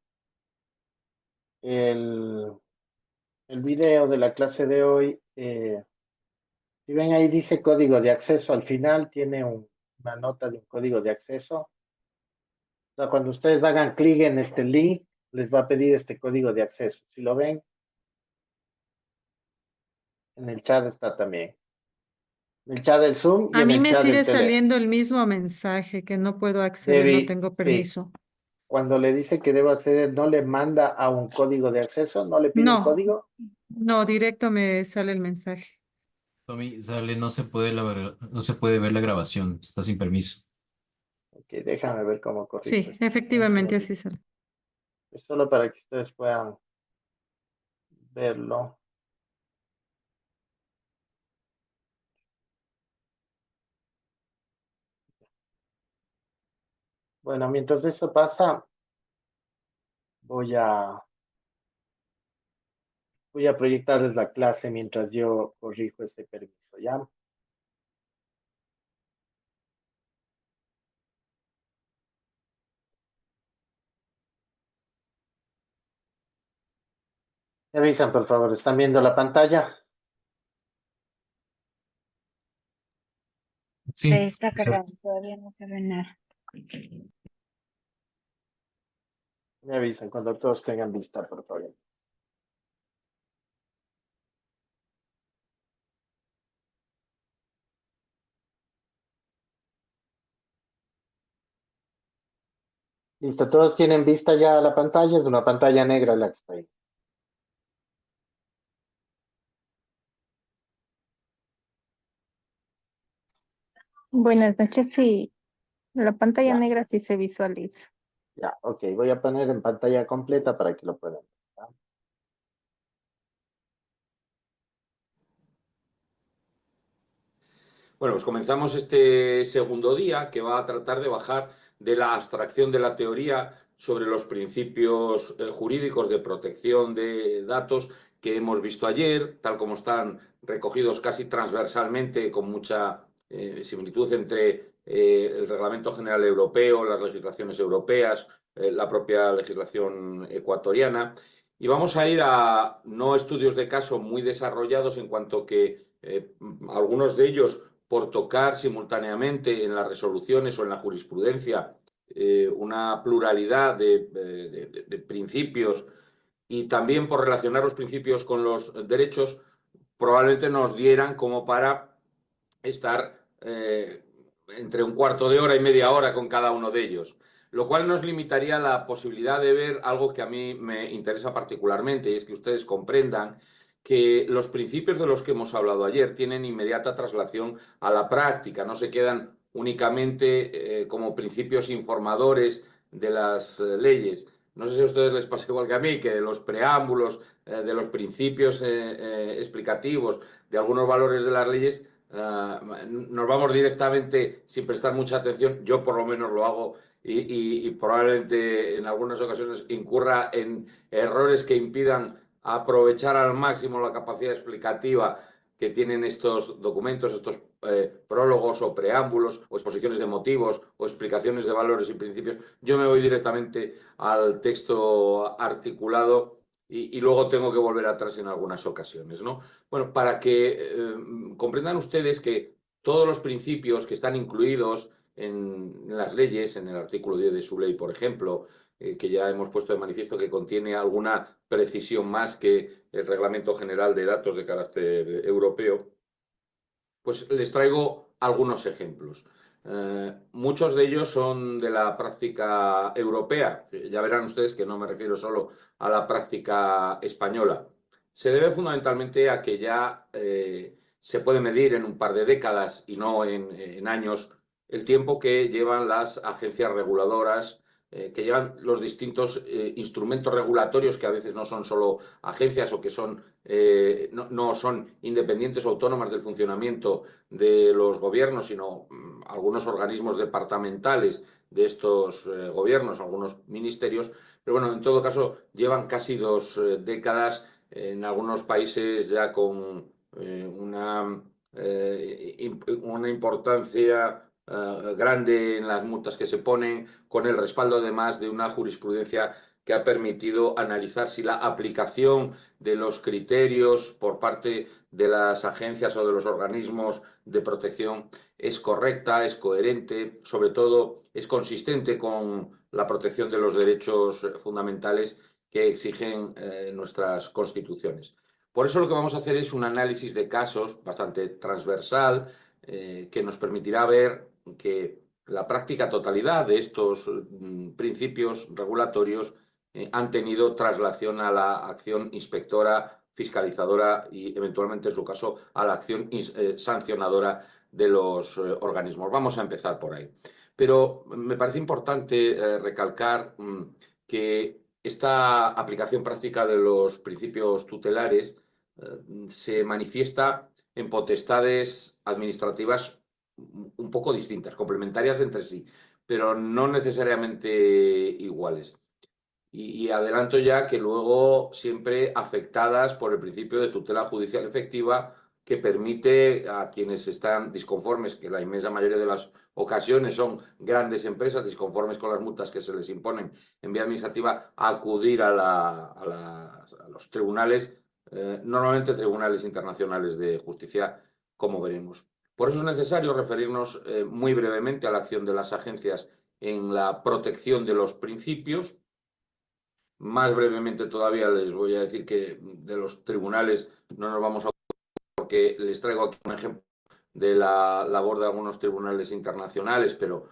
el video de la clase de hoy, si ven ahí dice código de acceso al final, tiene una nota de un código de acceso. O sea, cuando ustedes hagan clic en este link, les va a pedir este código de acceso. Si lo ven, en el chat está también. En el chat del Zoom y A en mí el me chat del sigue teléfono. saliendo el mismo mensaje que no puedo acceder, no Debbie, tengo sí. permiso. Cuando le dice que debo acceder, no le manda a un código de acceso, no le pide un No, código. no, directo me sale el mensaje. Tommy, sale, no se puede ver la grabación, está sin permiso. Ok, déjame ver cómo corrijo Sí, esto. efectivamente así sale. Es solo para que ustedes puedan verlo. Bueno, mientras esto pasa, voy a proyectarles la clase mientras yo corrijo este permiso, ¿ya? Me avisan, por favor, ¿están viendo la pantalla? Sí, Se está sí. cargando, todavía no se ve nada. Me avisan cuando todos tengan vista, por favor. Listo, todos tienen vista ya a la pantalla, es una pantalla negra la que está ahí. Buenas noches, sí. La pantalla Ya, negra sí se visualiza. ya, ok, voy a poner en pantalla completa para que lo puedan ver, ¿ya? Bueno, pues comenzamos este segundo día que va a tratar de bajar de la abstracción de la teoría sobre los principios jurídicos de protección de datos que hemos visto ayer, tal como están recogidos casi transversalmente con mucha similitud entre el Reglamento General Europeo, las legislaciones europeas, la propia legislación ecuatoriana. Y vamos a ir a no estudios de caso muy desarrollados en cuanto que algunos de ellos por tocar simultáneamente en las resoluciones o en la jurisprudencia una pluralidad de principios y también por relacionar los principios con los derechos, probablemente nos dieran como para estar entre un cuarto de hora y media hora con cada uno de ellos, lo cual nos limitaría la posibilidad de ver algo que a mí me interesa particularmente, y es que ustedes comprendan que los principios de los que hemos hablado ayer tienen inmediata traslación a la práctica, no se quedan únicamente como principios informadores de las leyes. No sé si a ustedes les pasa igual que a mí, que de los preámbulos, de los principios explicativos, de algunos valores de las leyes, nos vamos directamente sin prestar mucha atención. Yo por lo menos lo hago y probablemente en algunas ocasiones incurra en errores que impidan aprovechar al máximo la capacidad explicativa que tienen estos documentos, estos prólogos o preámbulos o exposiciones de motivos o explicaciones de valores y principios. Yo me voy directamente al texto articulado y luego tengo que volver atrás en algunas ocasiones, ¿no? Bueno, para que comprendan ustedes que todos los principios que están incluidos en las leyes, en el artículo 10 de su ley, por ejemplo, que ya hemos puesto de manifiesto que contiene alguna precisión más que el Reglamento General de Datos de carácter europeo, pues les traigo algunos ejemplos. Muchos de ellos son de la práctica europea. Ya verán ustedes que no me refiero solo a la práctica española. Se debe fundamentalmente a que ya se puede medir en un par de décadas y no en años el tiempo que llevan las agencias reguladoras, que llevan los distintos instrumentos regulatorios que a veces no son solo agencias o que son, no son independientes o autónomas del funcionamiento de los gobiernos, sino algunos organismos departamentales de estos gobiernos, algunos ministerios, pero bueno, en todo caso llevan casi 2 décadas, en algunos países ya con una importancia grande en las multas que se ponen, con el respaldo además de una jurisprudencia que ha permitido analizar si la aplicación de los criterios por parte de las agencias o de los organismos de protección es correcta, es coherente, sobre todo es consistente con la protección de los derechos fundamentales que exigen nuestras constituciones. Por eso lo que vamos a hacer es un análisis de casos bastante transversal que nos permitirá ver que la práctica totalidad de estos principios regulatorios han tenido traslación a la acción inspectora, fiscalizadora y eventualmente, en su caso, a la acción sancionadora de los organismos. Vamos a empezar por ahí. Pero me parece importante recalcar que esta aplicación práctica de los principios tutelares se manifiesta en potestades administrativas un poco distintas, complementarias entre sí, pero no necesariamente iguales. Y adelanto ya que luego siempre afectadas por el principio de tutela judicial efectiva, que permite a quienes están disconformes, que la inmensa mayoría de las ocasiones son grandes empresas disconformes con las multas que se les imponen en vía administrativa, a acudir a los tribunales, normalmente tribunales internacionales de justicia, como veremos. Por eso es necesario referirnos muy brevemente a la acción de las agencias en la protección de los principios. Más brevemente todavía les voy a decir que de los tribunales no nos vamos a... porque les traigo aquí un ejemplo de la labor de algunos tribunales internacionales, pero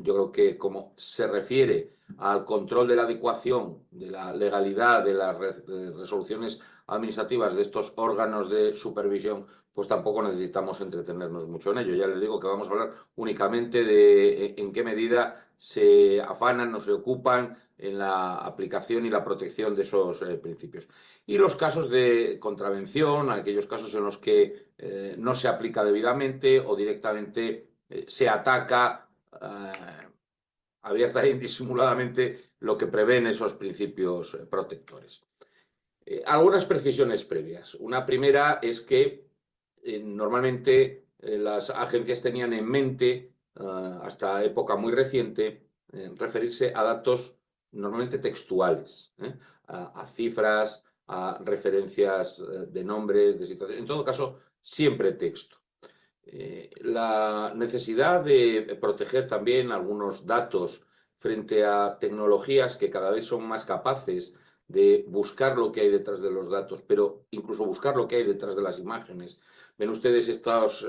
yo creo que como se refiere al control de la adecuación, de la legalidad de las resoluciones administrativas de estos órganos de supervisión, pues tampoco necesitamos entretenernos mucho en ello. Ya les digo que vamos a hablar únicamente de en qué medida se afanan o se ocupan en la aplicación y la protección de esos principios. Y los casos de contravención, aquellos casos en los que no se aplica debidamente o directamente se ataca abierta e indisimuladamente lo que prevén esos principios protectores. Algunas precisiones previas. Una primera es que normalmente las agencias tenían en mente, hasta época muy reciente, referirse a datos normalmente textuales, a cifras, a referencias de nombres, de situaciones, en todo caso, siempre texto. La necesidad de proteger también algunos datos frente a tecnologías que cada vez son más capaces de buscar lo que hay detrás de los datos, pero incluso buscar lo que hay detrás de las imágenes. Ven ustedes estos,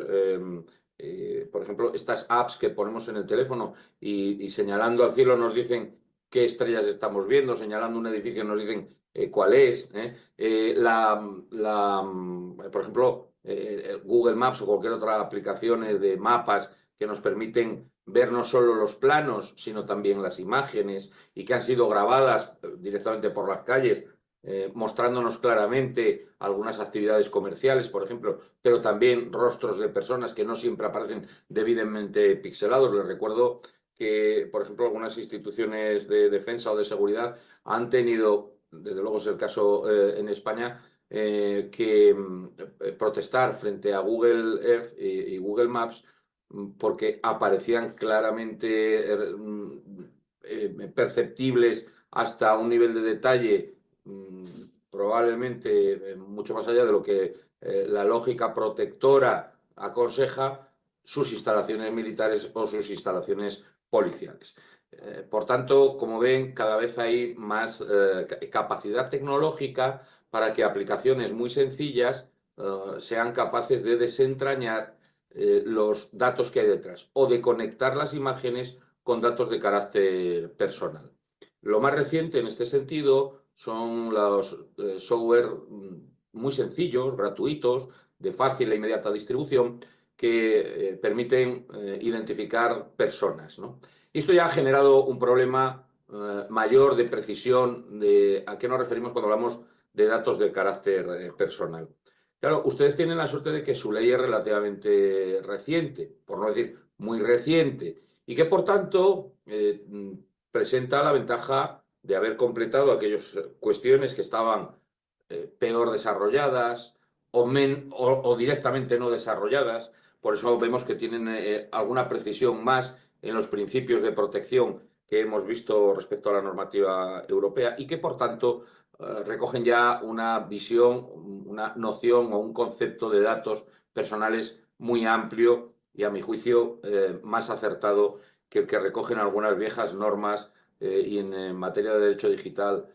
por ejemplo, estas apps que ponemos en el teléfono y señalando al cielo nos dicen qué estrellas estamos viendo, señalando un edificio nos dicen cuál es. Por ejemplo, Google Maps o cualquier otra aplicación de mapas que nos permiten ver no solo los planos, sino también las imágenes y que han sido grabadas directamente por las calles, mostrándonos claramente algunas actividades comerciales, por ejemplo, pero también rostros de personas que no siempre aparecen debidamente pixelados. Les recuerdo que, por ejemplo, algunas instituciones de defensa o de seguridad han tenido, desde luego es el caso en España, que protestar frente a Google Earth y Google Maps porque aparecían claramente perceptibles hasta un nivel de detalle probablemente mucho más allá de lo que la lógica protectora aconseja, sus instalaciones militares o sus instalaciones policiales. Por tanto, como ven, cada vez hay más capacidad tecnológica para que aplicaciones muy sencillas sean capaces de desentrañar los datos que hay detrás o de conectar las imágenes con datos de carácter personal. Lo más reciente en este sentido son los software muy sencillos, gratuitos, de fácil e inmediata distribución, que permiten identificar personas, ¿no? Y esto ya ha generado un problema mayor de precisión de a qué nos referimos cuando hablamos de datos de carácter personal. Claro, ustedes tienen la suerte de que su ley es relativamente reciente, por no decir muy reciente, y que por tanto presenta la ventaja de haber completado aquellas cuestiones que estaban peor desarrolladas o directamente no desarrolladas. Por eso vemos que tienen alguna precisión más en los principios de protección que hemos visto respecto a la normativa europea y que, por tanto, recogen ya una visión, una noción o un concepto de datos personales muy amplio y, a mi juicio, más acertado que el que recogen algunas viejas normas y en materia de derecho digital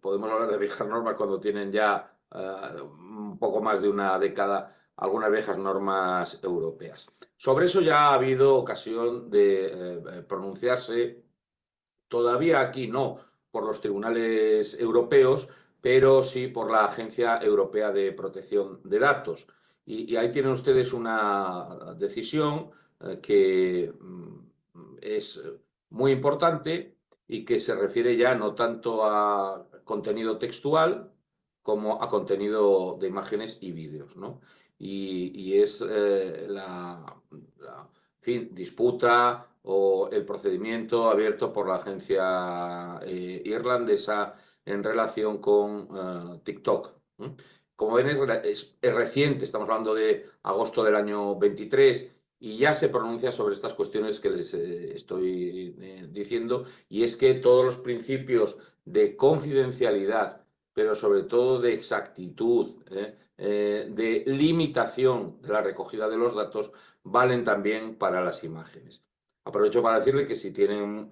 podemos hablar de viejas normas cuando tienen ya un poco más de una década algunas viejas normas europeas. Sobre eso ya ha habido ocasión de pronunciarse, todavía aquí no por los tribunales europeos, pero sí por la Agencia Europea de Protección de Datos. Y ahí tienen ustedes una decisión que es muy importante y que se refiere ya no tanto a contenido textual como a contenido de imágenes y vídeos, ¿no? Y es en fin, disputa o el procedimiento abierto por la agencia irlandesa en relación con TikTok. Como ven, es reciente, estamos hablando de agosto del año 23, y ya se pronuncia sobre estas cuestiones que les estoy diciendo, y es que todos los principios de confidencialidad, pero sobre todo de exactitud, de limitación de la recogida de los datos, valen también para las imágenes. Aprovecho para decirle que si tienen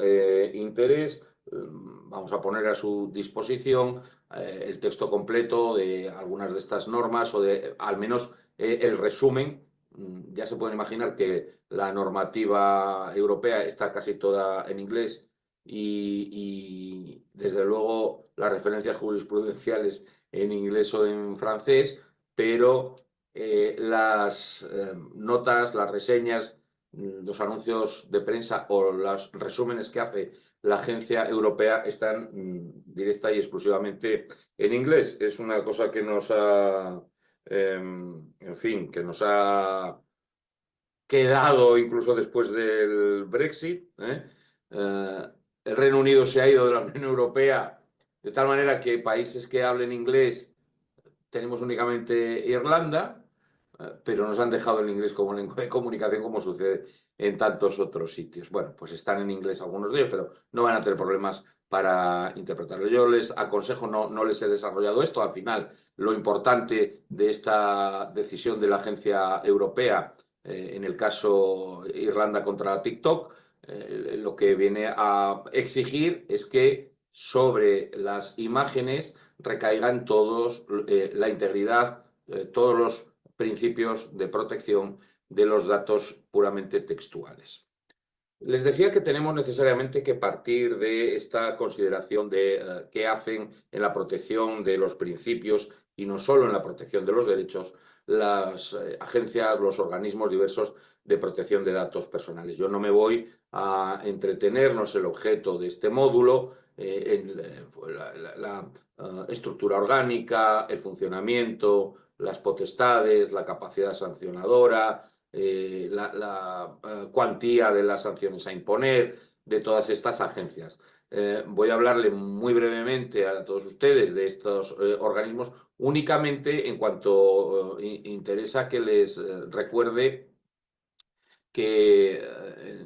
interés, vamos a poner a su disposición el texto completo de algunas de estas normas o de al menos el resumen. Ya se pueden imaginar que la normativa europea está casi toda en inglés y desde luego las referencias jurisprudenciales en inglés o en francés, pero las notas, las reseñas, los anuncios de prensa o los resúmenes que hace la agencia europea están directa y exclusivamente en inglés. Es una cosa que nos ha, en fin, que nos ha quedado incluso después del Brexit. El Reino Unido se ha ido de la Unión Europea de tal manera que países que hablen inglés tenemos únicamente Irlanda, pero nos han dejado el inglés como lengua de comunicación, como sucede en tantos otros sitios. Bueno, pues están en inglés algunos de ellos, pero no van a tener problemas para interpretarlo. Yo les aconsejo, no les he desarrollado esto, al final lo importante de esta decisión de la agencia europea, en el caso Irlanda contra TikTok, lo que viene a exigir es que sobre las imágenes recaigan todos la integridad, todos los principios de protección de los datos puramente textuales. Les decía que tenemos necesariamente que partir de esta consideración de qué hacen en la protección de los principios y no solo en la protección de los derechos las agencias, los organismos diversos de protección de datos personales. Yo no me voy a entretenernos el objeto de este módulo, la estructura orgánica, el funcionamiento, las potestades, la capacidad sancionadora, la cuantía de las sanciones a imponer de todas estas agencias. Voy a hablarle muy brevemente a todos ustedes de estos organismos, únicamente en cuanto interesa que les recuerde que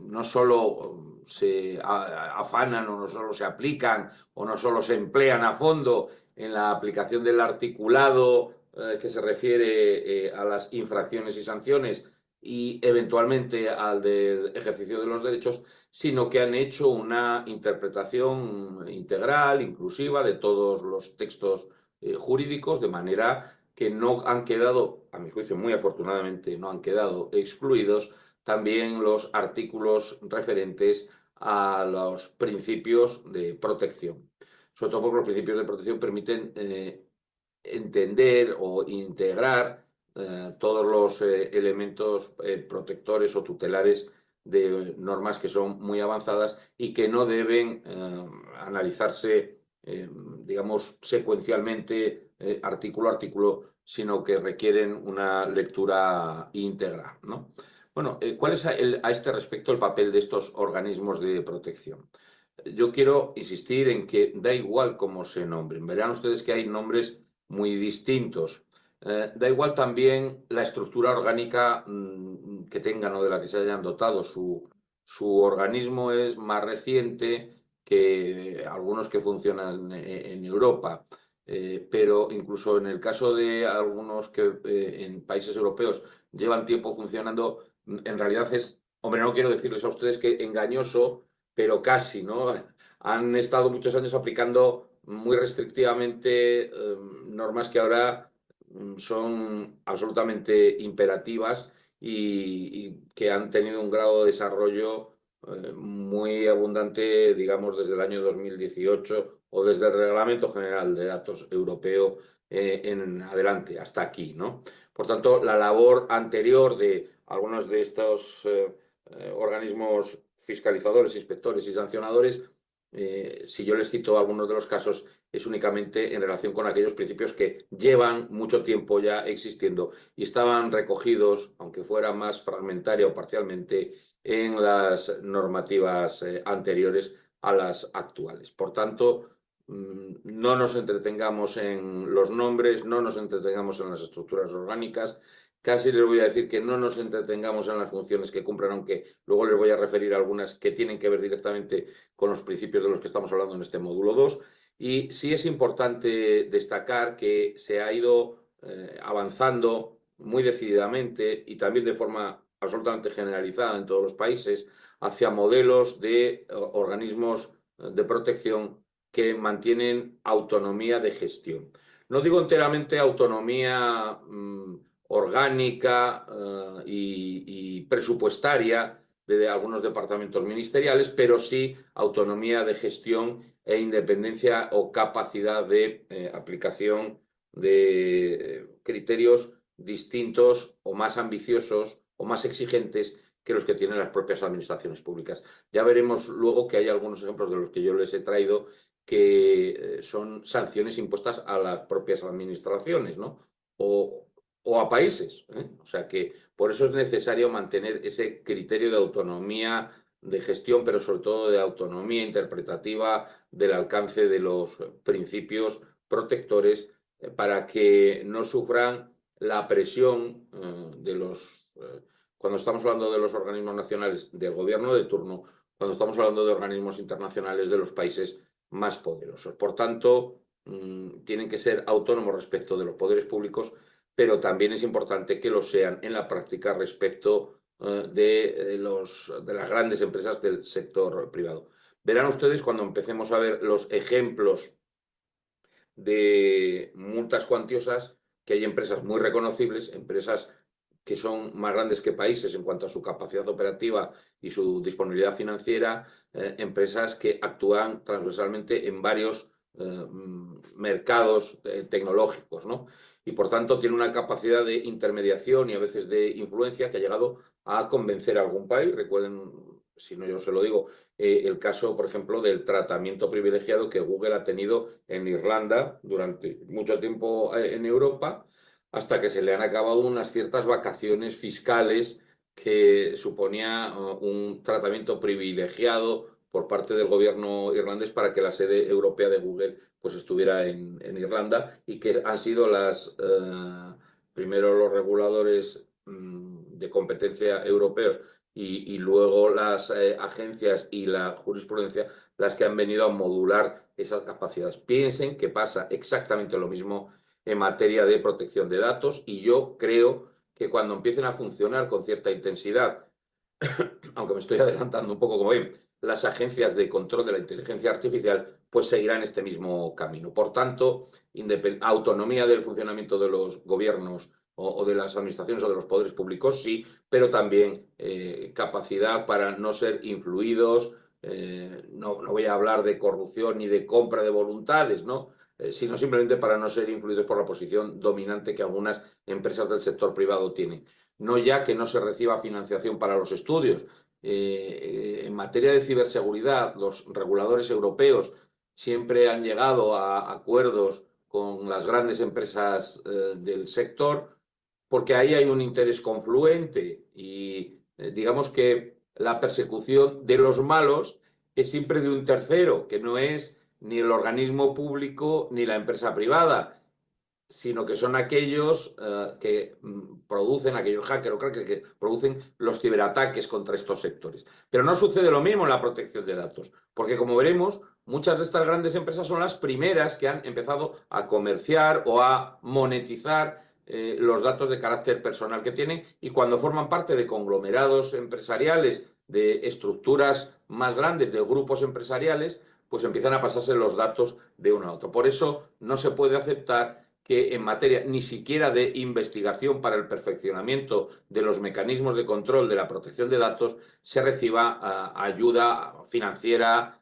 no solo se afanan o no solo se aplican o no solo se emplean a fondo en la aplicación del articulado que se refiere a las infracciones y sanciones y eventualmente al del ejercicio de los derechos, sino que han hecho una interpretación integral, inclusiva, de todos los textos jurídicos, de manera que no han quedado, a mi juicio muy afortunadamente, no han quedado excluidos también los artículos referentes a los principios de protección. Sobre todo porque los principios de protección permiten entender o integrar todos los elementos protectores o tutelares de normas que son muy avanzadas y que no deben analizarse, digamos, secuencialmente, artículo a artículo, sino que requieren una lectura íntegra, ¿no? Bueno, ¿cuál es a este respecto el papel de estos organismos de protección? Yo quiero insistir en que da igual cómo se nombren. Verán ustedes que hay nombres muy distintos. Da igual también la estructura orgánica que tengan o de la que se hayan dotado. Su organismo es más reciente que algunos que funcionan en Europa. Pero incluso en el caso de algunos que en países europeos llevan tiempo funcionando, en realidad es, hombre, no quiero decirles a ustedes que engañoso, pero casi, ¿no? Han estado muchos años aplicando muy restrictivamente normas que ahora son absolutamente imperativas y que han tenido un grado de desarrollo muy abundante, digamos, desde el año 2018 o desde el Reglamento General de Datos Europeo en adelante, hasta aquí, ¿no? Por tanto, la labor anterior de algunos de estos organismos fiscalizadores, inspectores y sancionadores, si yo les cito algunos de los casos, es únicamente en relación con aquellos principios que llevan mucho tiempo ya existiendo y estaban recogidos, aunque fuera más fragmentaria o parcialmente, en las normativas anteriores a las actuales. Por tanto, no nos entretengamos en los nombres, no nos entretengamos en las estructuras orgánicas. Casi les voy a decir que no nos entretengamos en las funciones que cumplen, aunque luego les voy a referir algunas que tienen que ver directamente con los principios de los que estamos hablando en este módulo 2. Y sí es importante destacar que se ha ido avanzando muy decididamente y también de forma absolutamente generalizada en todos los países hacia modelos de organismos de protección que mantienen autonomía de gestión. No digo enteramente autonomía orgánica y presupuestaria de algunos departamentos ministeriales, pero sí autonomía de gestión e independencia o capacidad de aplicación de criterios distintos o más ambiciosos o más exigentes que los que tienen las propias administraciones públicas. Ya veremos luego que hay algunos ejemplos de los que yo les he traído que son sanciones impuestas a las propias administraciones, ¿no? O a países. O sea que por eso es necesario mantener ese criterio de autonomía de gestión, pero sobre todo de autonomía interpretativa del alcance de los principios protectores para que no sufran la presión de los... cuando estamos hablando de los organismos nacionales del gobierno de turno, cuando estamos hablando de organismos internacionales de los países más poderosos. Por tanto, tienen que ser autónomos respecto de los poderes públicos, pero también es importante que lo sean en la práctica respecto de las grandes empresas del sector privado. Verán ustedes cuando empecemos a ver los ejemplos de multas cuantiosas que hay empresas muy reconocibles, empresas que son más grandes que países en cuanto a su capacidad operativa y su disponibilidad financiera, empresas que actúan transversalmente en varios mercados tecnológicos, ¿no? Y por tanto tiene una capacidad de intermediación y a veces de influencia que ha llegado a convencer a algún país. Recuerden, si no yo se lo digo, el caso, por ejemplo, del tratamiento privilegiado que Google ha tenido en Irlanda durante mucho tiempo en Europa, hasta que se le han acabado unas ciertas vacaciones fiscales que suponía un tratamiento privilegiado por parte del gobierno irlandés para que la sede europea de Google pues estuviera en Irlanda y que han sido primero los reguladores de competencia europeos y luego las agencias y la jurisprudencia las que han venido a modular esas capacidades. Piensen que pasa exactamente lo mismo en materia de protección de datos y yo creo que cuando empiecen a funcionar con cierta intensidad, aunque me estoy adelantando un poco, como ven, las agencias de control de la inteligencia artificial, pues seguirán este mismo camino. Por tanto, autonomía del funcionamiento de los gobiernos o de las administraciones o de los poderes públicos, sí, pero también capacidad para no ser influidos. No voy a hablar de corrupción ni de compra de voluntades, ¿no? Sino simplemente para no ser influidos por la posición dominante que algunas empresas del sector privado tienen. No ya que no se reciba financiación para los estudios. En materia de ciberseguridad, los reguladores europeos siempre han llegado a acuerdos con las grandes empresas del sector porque ahí hay un interés confluente y digamos que la persecución de los malos es siempre de un tercero, que no es ni el organismo público ni la empresa privada, sino que son aquellos que producen, aquellos hackers o crackers que producen los ciberataques contra estos sectores. Pero no sucede lo mismo en la protección de datos, porque como veremos, muchas de estas grandes empresas son las primeras que han empezado a comerciar o a monetizar los datos de carácter personal que tienen y cuando forman parte de conglomerados empresariales, de estructuras más grandes, de grupos empresariales, pues empiezan a pasarse los datos de uno a otro. Por eso no se puede aceptar que en materia ni siquiera de investigación para el perfeccionamiento de los mecanismos de control de la protección de datos se reciba ayuda financiera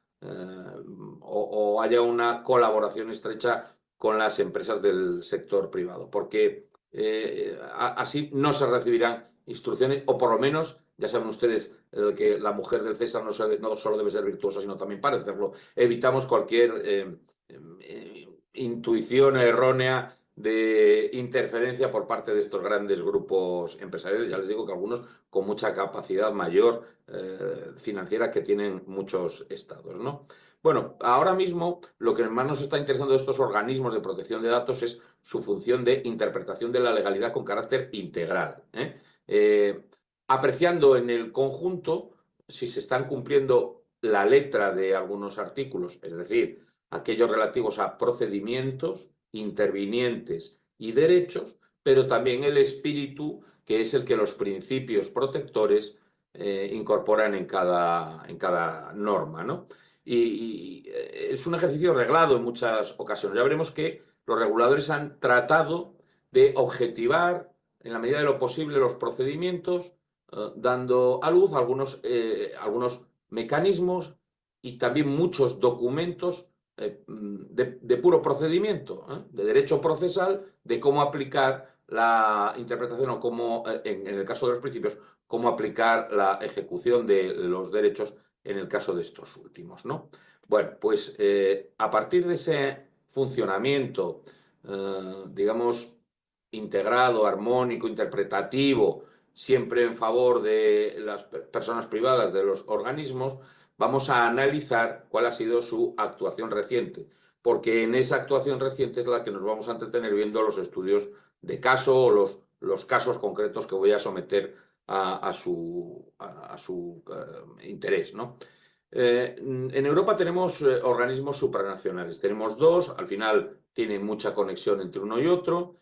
o haya una colaboración estrecha con las empresas del sector privado, porque así no se recibirán instrucciones o por lo menos Ya saben ustedes que la mujer del César no solo debe ser virtuosa, sino también parecerlo. Evitamos cualquier intuición errónea de interferencia por parte de estos grandes grupos empresariales. Ya les digo que algunos con mucha capacidad mayor financiera que tienen muchos estados, ¿no? Bueno, ahora mismo lo que más nos está interesando de estos organismos de protección de datos es su función de interpretación de la legalidad con carácter integral, apreciando en el conjunto si se están cumpliendo la letra de algunos artículos, es decir, aquellos relativos a procedimientos, intervinientes y derechos, pero también el espíritu, que es el que los principios protectores incorporan en cada norma, ¿no? Y es un ejercicio reglado en muchas ocasiones. Ya veremos que los reguladores han tratado de objetivar, en la medida de lo posible, los procedimientos, dando a luz algunos mecanismos y también muchos documentos de puro procedimiento, de derecho procesal, de cómo aplicar la interpretación o cómo, en el caso de los principios, cómo aplicar la ejecución de los derechos en el caso de estos últimos, ¿no? Bueno, pues a partir de ese funcionamiento, digamos, integrado, armónico, interpretativo, siempre en favor de las personas privadas, de los organismos, vamos a analizar cuál ha sido su actuación reciente, porque en esa actuación reciente es la que nos vamos a entretener viendo los estudios de caso o los casos concretos que voy a someter a su interés, ¿no? En Europa tenemos organismos supranacionales, tenemos dos, al final tienen mucha conexión entre uno y otro,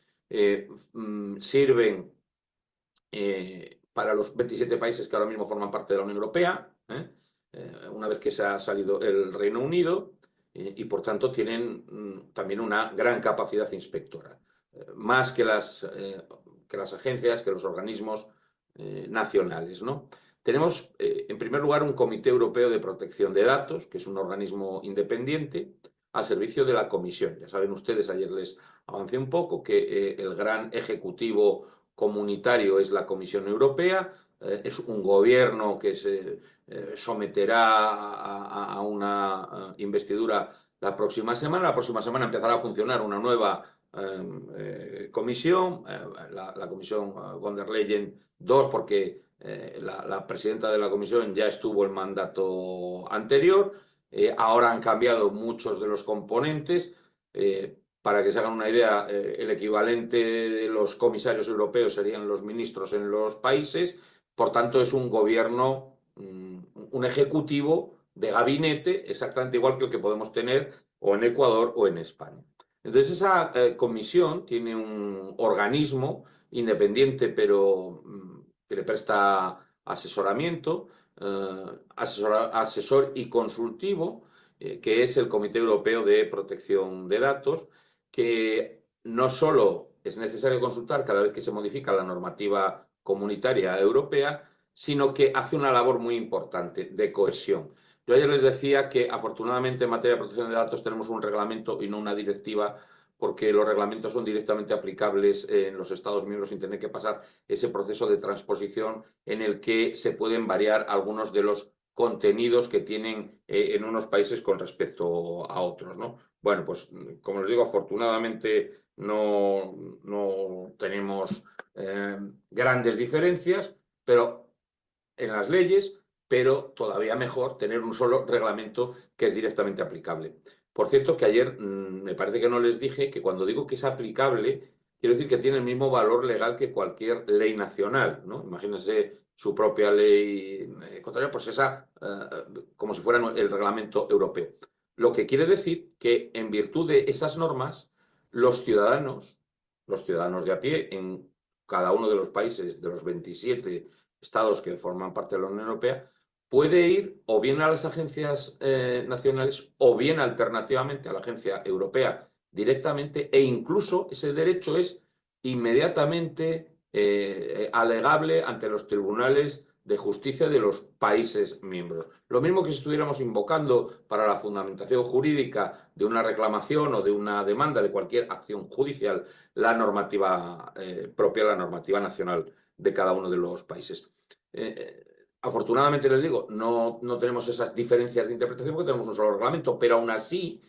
sirven para los 27 países que ahora mismo forman parte de la Unión Europea, una vez que se ha salido el Reino Unido, y por tanto tienen también una gran capacidad inspectora, más que las agencias, que los organismos nacionales, ¿no? Tenemos, en primer lugar, un Comité Europeo de Protección de Datos, que es un organismo independiente al servicio de la Comisión. Ya saben ustedes, ayer les avancé un poco, que el gran ejecutivo comunitario es la Comisión Europea, es un gobierno que se someterá a una investidura la próxima semana. La próxima semana empezará a funcionar una nueva comisión, la comisión von der Leyen II, porque la presidenta de la comisión ya estuvo el mandato anterior. Ahora han cambiado muchos de los componentes. Para que se hagan una idea, el equivalente de los comisarios europeos serían los ministros en los países. Por tanto, es un gobierno, un ejecutivo de gabinete, exactamente igual que el que podemos tener o en Ecuador o en España. Entonces, esa comisión tiene un organismo independiente, pero que le presta asesoramiento, asesor y consultivo, que es el Comité Europeo de Protección de Datos, que no solo es necesario consultar cada vez que se modifica la normativa comunitaria europea, sino que hace una labor muy importante de cohesión. Yo ayer les decía que afortunadamente en materia de protección de datos tenemos un reglamento y no una directiva, porque los reglamentos son directamente aplicables en los Estados miembros sin tener que pasar ese proceso de transposición en el que se pueden variar algunos de los contenidos que tienen en unos países con respecto a otros, ¿no? Bueno, pues como les digo, afortunadamente no tenemos grandes diferencias, pero en las leyes, pero todavía mejor tener un solo reglamento que es directamente aplicable. Por cierto, que ayer me parece que no les dije que cuando digo que es aplicable, quiero decir que tiene el mismo valor legal que cualquier ley nacional, ¿no? Imagínense su propia ley contraria, pues esa, como si fuera el reglamento europeo. Lo que quiere decir que en virtud de esas normas, los ciudadanos de a pie en cada uno de los países, de los 27 estados que forman parte de la Unión Europea, puede ir o bien a las agencias nacionales o bien alternativamente a la agencia europea directamente, e incluso ese derecho es inmediatamente alegable ante los tribunales de justicia de los países miembros. Lo mismo que si estuviéramos invocando para la fundamentación jurídica de una reclamación o de una demanda de cualquier acción judicial la normativa propia, la normativa nacional de cada uno de los países. Afortunadamente, les digo, no tenemos esas diferencias de interpretación porque tenemos un solo reglamento, pero aún así,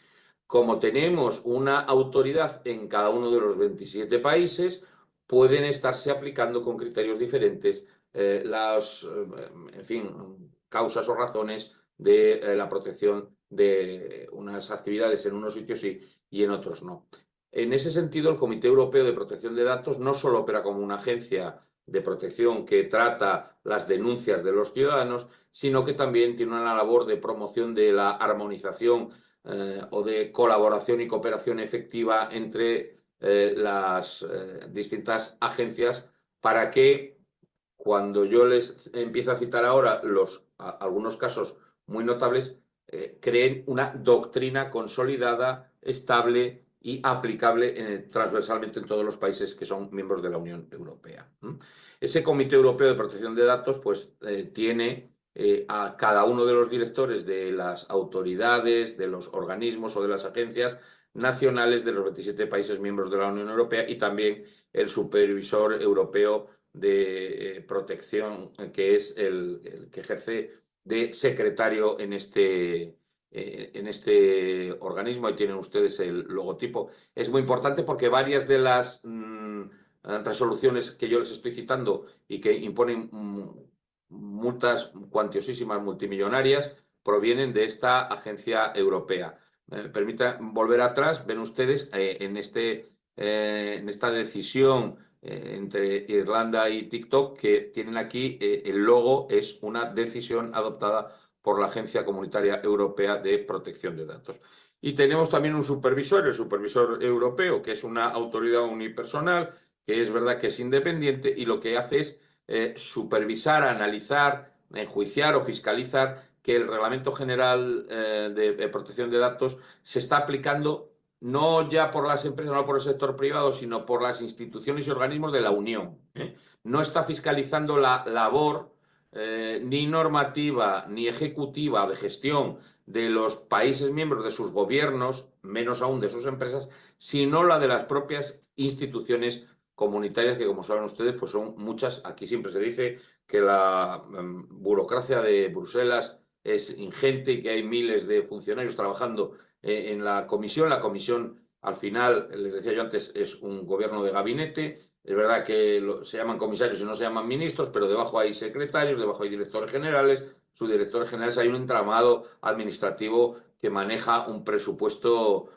como tenemos una autoridad en cada uno de los 27 países, pueden estarse aplicando con criterios diferentes en fin, causas o razones de la protección de unas actividades en unos sitios y en otros no. En ese sentido, el Comité Europeo de Protección de Datos no solo opera como una agencia de protección que trata las denuncias de los ciudadanos, sino que también tiene una labor de promoción de la armonización o de colaboración y cooperación efectiva entre las distintas agencias para que, cuando yo les empiezo a citar ahora algunos casos muy notables, creen una doctrina consolidada, estable y aplicable transversalmente en todos los países que son miembros de la Unión Europea. Ese Comité Europeo de Protección de Datos pues tiene a cada uno de los directores de las autoridades, de los organismos o de las agencias nacionales de los 27 países miembros de la Unión Europea, y también el supervisor europeo de protección, que es el que ejerce de secretario en este organismo. Ahí tienen ustedes el logotipo. Es muy importante porque varias de las resoluciones que yo les estoy citando y que imponen multas cuantiosísimas, multimillonarias, provienen de esta agencia europea. Permítanme volver atrás. Ven ustedes en esta decisión entre Irlanda y TikTok, que tienen aquí el logo, es una decisión adoptada por la Agencia Comunitaria Europea de Protección de Datos. Y tenemos también un supervisor, el supervisor europeo, que es una autoridad unipersonal, que es verdad que es independiente y lo que hace es supervisar, analizar, enjuiciar o fiscalizar que el Reglamento General de Protección de Datos se está aplicando no ya por las empresas, no por el sector privado, sino por las instituciones y organismos de la Unión. No está fiscalizando la labor ni normativa ni ejecutiva de gestión de los países miembros, de sus gobiernos, menos aún de sus empresas, sino la de las propias instituciones comunitarias, que, como saben ustedes, pues son muchas. Aquí siempre se dice que la burocracia de Bruselas es ingente y que hay miles de funcionarios trabajando en la comisión. La comisión, al final, les decía yo antes, es un gobierno de gabinete. Es verdad que se llaman comisarios y no se llaman ministros, pero debajo hay secretarios, debajo hay directores generales, subdirectores generales. Hay un entramado administrativo que maneja un presupuesto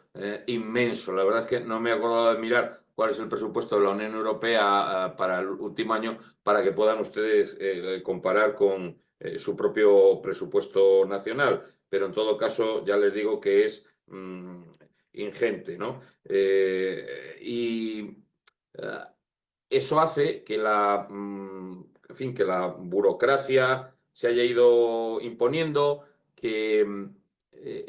inmenso. La verdad es que no me he acordado de mirar cuál es el presupuesto de la Unión Europea para el último año, para que puedan ustedes comparar con su propio presupuesto nacional. Pero en todo caso, ya les digo que es ingente, ¿no? Eso hace que en fin, que la burocracia se haya ido imponiendo, que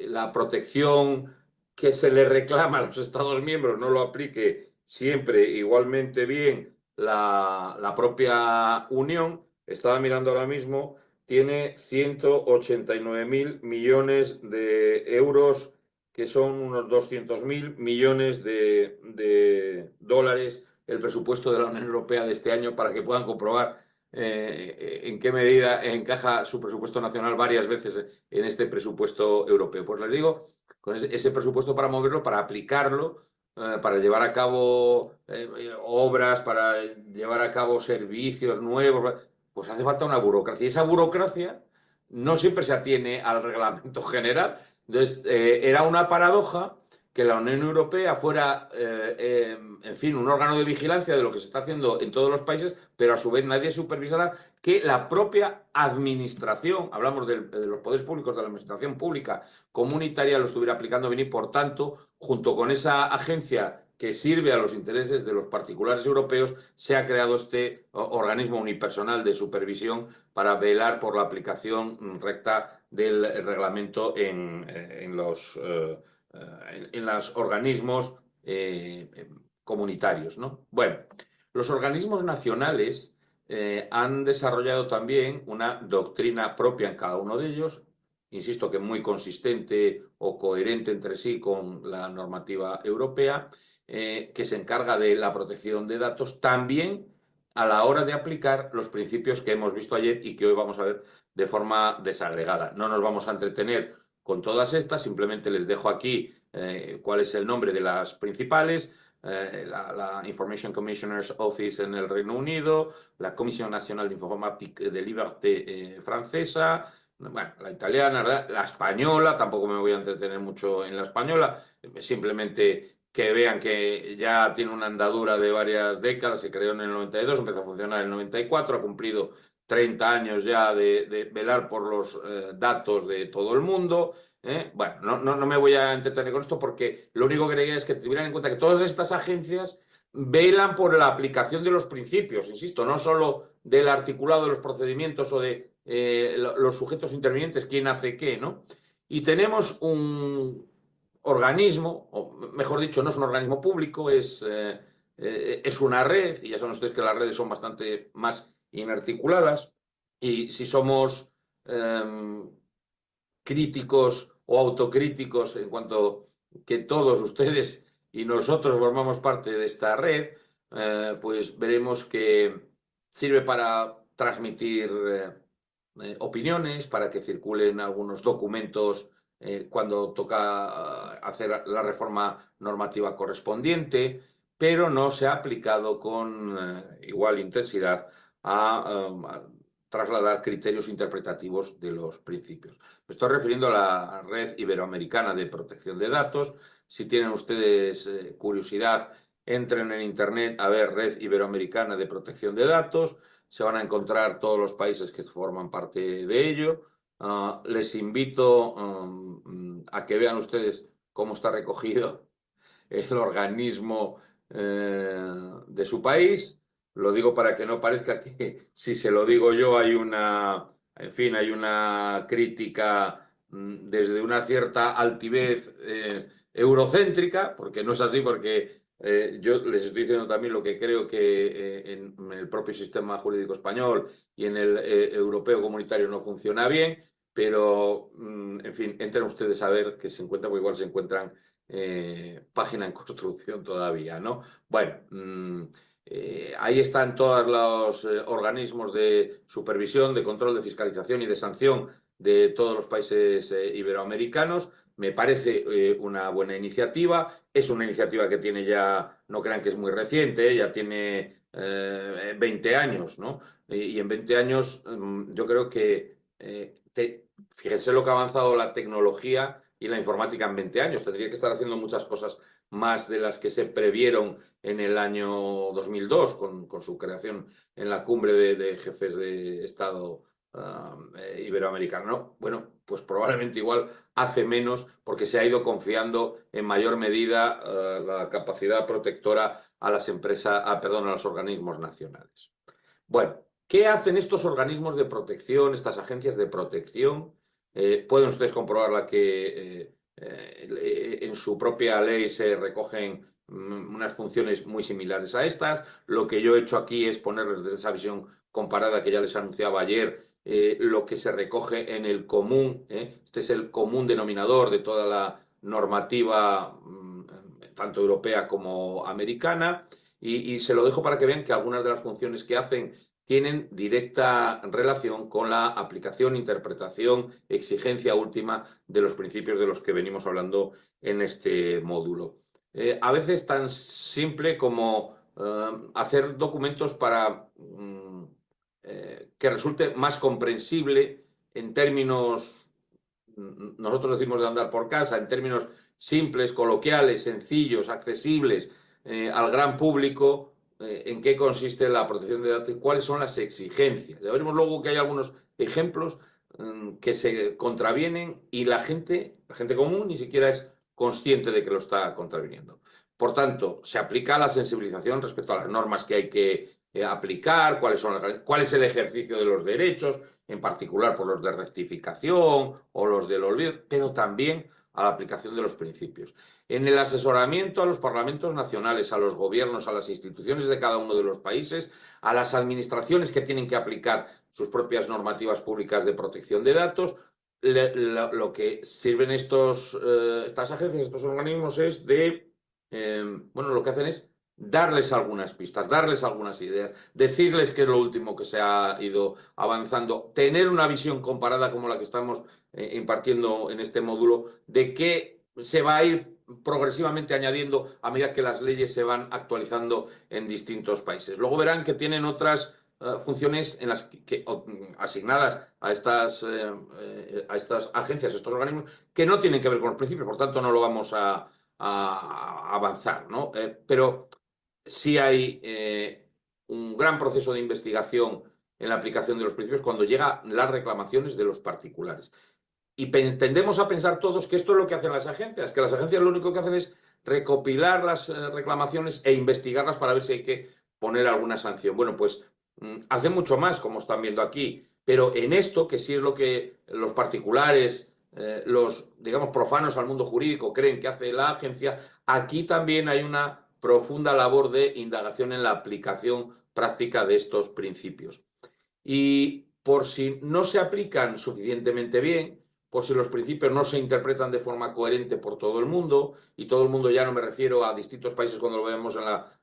la protección que se le reclama a los Estados miembros no lo aplique siempre igualmente bien la propia Unión. Estaba mirando ahora mismo, tiene 189.000 millones de euros, que son unos 200.000 millones de dólares, el presupuesto de la Unión Europea de este año, para que puedan comprobar en qué medida encaja su presupuesto nacional varias veces en este presupuesto europeo. Pues les digo, con ese presupuesto, para moverlo, para aplicarlo, para llevar a cabo obras, para llevar a cabo servicios nuevos, pues hace falta una burocracia. Y esa burocracia no siempre se atiene al reglamento general. Entonces, era una paradoja que la Unión Europea fuera, en fin, un órgano de vigilancia de lo que se está haciendo en todos los países, pero a su vez nadie supervisara que la propia administración, hablamos de los poderes públicos, de la administración pública comunitaria, lo estuviera aplicando bien. Y, por tanto, junto con esa agencia que sirve a los intereses de los particulares europeos, se ha creado este organismo unipersonal de supervisión para velar por la aplicación recta del reglamento en los organismos comunitarios, ¿no? Bueno, los organismos nacionales han desarrollado también una doctrina propia en cada uno de ellos, insisto que muy consistente o coherente entre sí con la normativa europea, que se encarga de la protección de datos, también a la hora de aplicar los principios que hemos visto ayer y que hoy vamos a ver de forma desagregada. No nos vamos a entretener con todas estas, simplemente les dejo aquí cuál es el nombre de las principales. La Information Commissioner's Office en el Reino Unido, la Comisión Nacional de Informatique de Liberté francesa, bueno, la italiana, ¿verdad? La española, tampoco me voy a entretener mucho en la española, simplemente que vean que ya tiene una andadura de varias décadas, se creó en el 92, empezó a funcionar en el 94, ha cumplido 30 años ya de velar por los datos de todo el mundo. Bueno, no me voy a entretener con esto porque lo único que quería es que tuvieran en cuenta que todas estas agencias velan por la aplicación de los principios, insisto, no solo del articulado de los procedimientos o de los sujetos intervinientes, quién hace qué, ¿no? Y tenemos un organismo, o mejor dicho, no es un organismo público, es una red, y ya saben ustedes que las redes son bastante más inarticuladas, y si somos críticos o autocríticos en cuanto que todos ustedes y nosotros formamos parte de esta red, pues veremos que sirve para transmitir opiniones, para que circulen algunos documentos cuando toca hacer la reforma normativa correspondiente, pero no se ha aplicado con igual intensidad a trasladar criterios interpretativos de los principios. Me estoy refiriendo a la Red Iberoamericana de Protección de Datos. Si tienen ustedes curiosidad, entren en Internet a ver Red Iberoamericana de Protección de Datos. Se van a encontrar todos los países que forman parte de ello. Les invito a que vean ustedes cómo está recogido el organismo de su país. Lo digo para que no parezca que si se lo digo yo hay una, en fin, hay una crítica desde una cierta altivez eurocéntrica, porque no es así, porque yo les estoy diciendo también lo que creo que en el propio sistema jurídico español y en el europeo comunitario no funciona bien, pero, en fin, entren ustedes a ver que se encuentran, porque igual se encuentran página en construcción todavía, ¿no? Bueno, ahí están todos los organismos de supervisión, de control, de fiscalización y de sanción de todos los países iberoamericanos. Me parece una buena iniciativa. Es una iniciativa que tiene ya, no crean que es muy reciente, ya tiene 20 años, ¿no? Y en 20 años yo creo que, fíjense lo que ha avanzado la tecnología y la informática en 20 años. Tendría que estar haciendo muchas cosas más de las que se previeron en el año 2002 con su creación en la cumbre de jefes de Estado iberoamericano. Bueno, pues probablemente igual hace menos porque se ha ido confiando en mayor medida la capacidad protectora a las empresas, a los organismos nacionales. Bueno, ¿qué hacen estos organismos de protección, estas agencias de protección? Pueden ustedes comprobarla que en su propia ley se recogen unas funciones muy similares a estas. Lo que yo he hecho aquí es ponerles desde esa visión comparada que ya les anunciaba ayer, lo que se recoge en el común. Este es el común denominador de toda la normativa, tanto europea como americana, y se lo dejo para que vean que algunas de las funciones que hacen tienen directa relación con la aplicación, interpretación, exigencia última de los principios de los que venimos hablando en este módulo. A veces tan simple como hacer documentos para que resulte más comprensible en términos, nosotros decimos de andar por casa, en términos simples, coloquiales, sencillos, accesibles al gran público, en qué consiste la protección de datos y cuáles son las exigencias. Ya veremos luego que hay algunos ejemplos que se contravienen y la gente común ni siquiera es consciente de que lo está contraviniendo. Por tanto, se aplica la sensibilización respecto a las normas que hay que aplicar, cuál es el ejercicio de los derechos, en particular por los de rectificación o los del olvido, pero también a la aplicación de los principios. En el asesoramiento a los parlamentos nacionales, a los gobiernos, a las instituciones de cada uno de los países, a las administraciones que tienen que aplicar sus propias normativas públicas de protección de datos, lo que sirven estas agencias, estos organismos es de, bueno, lo que hacen es darles algunas pistas, darles algunas ideas, decirles qué es lo último que se ha ido avanzando, tener una visión comparada como la que estamos impartiendo en este módulo, de qué se va a ir progresivamente añadiendo a medida que las leyes se van actualizando en distintos países. Luego verán que tienen otras funciones en las asignadas a estas agencias, a estos organismos, que no tienen que ver con los principios, por tanto no lo vamos a avanzar, ¿no? Pero sí hay un gran proceso de investigación en la aplicación de los principios cuando llegan las reclamaciones de los particulares. Y tendemos a pensar todos que esto es lo que hacen las agencias, que las agencias lo único que hacen es recopilar las reclamaciones e investigarlas para ver si hay que poner alguna sanción. Bueno, pues hace mucho más, como están viendo aquí, pero en esto, que sí es lo que los particulares, los, digamos, profanos al mundo jurídico creen que hace la agencia, aquí también hay una profunda labor de indagación en la aplicación práctica de estos principios. Y por si no se aplican suficientemente bien, por si los principios no se interpretan de forma coherente por todo el mundo, y todo el mundo ya no me refiero a distintos países cuando lo vemos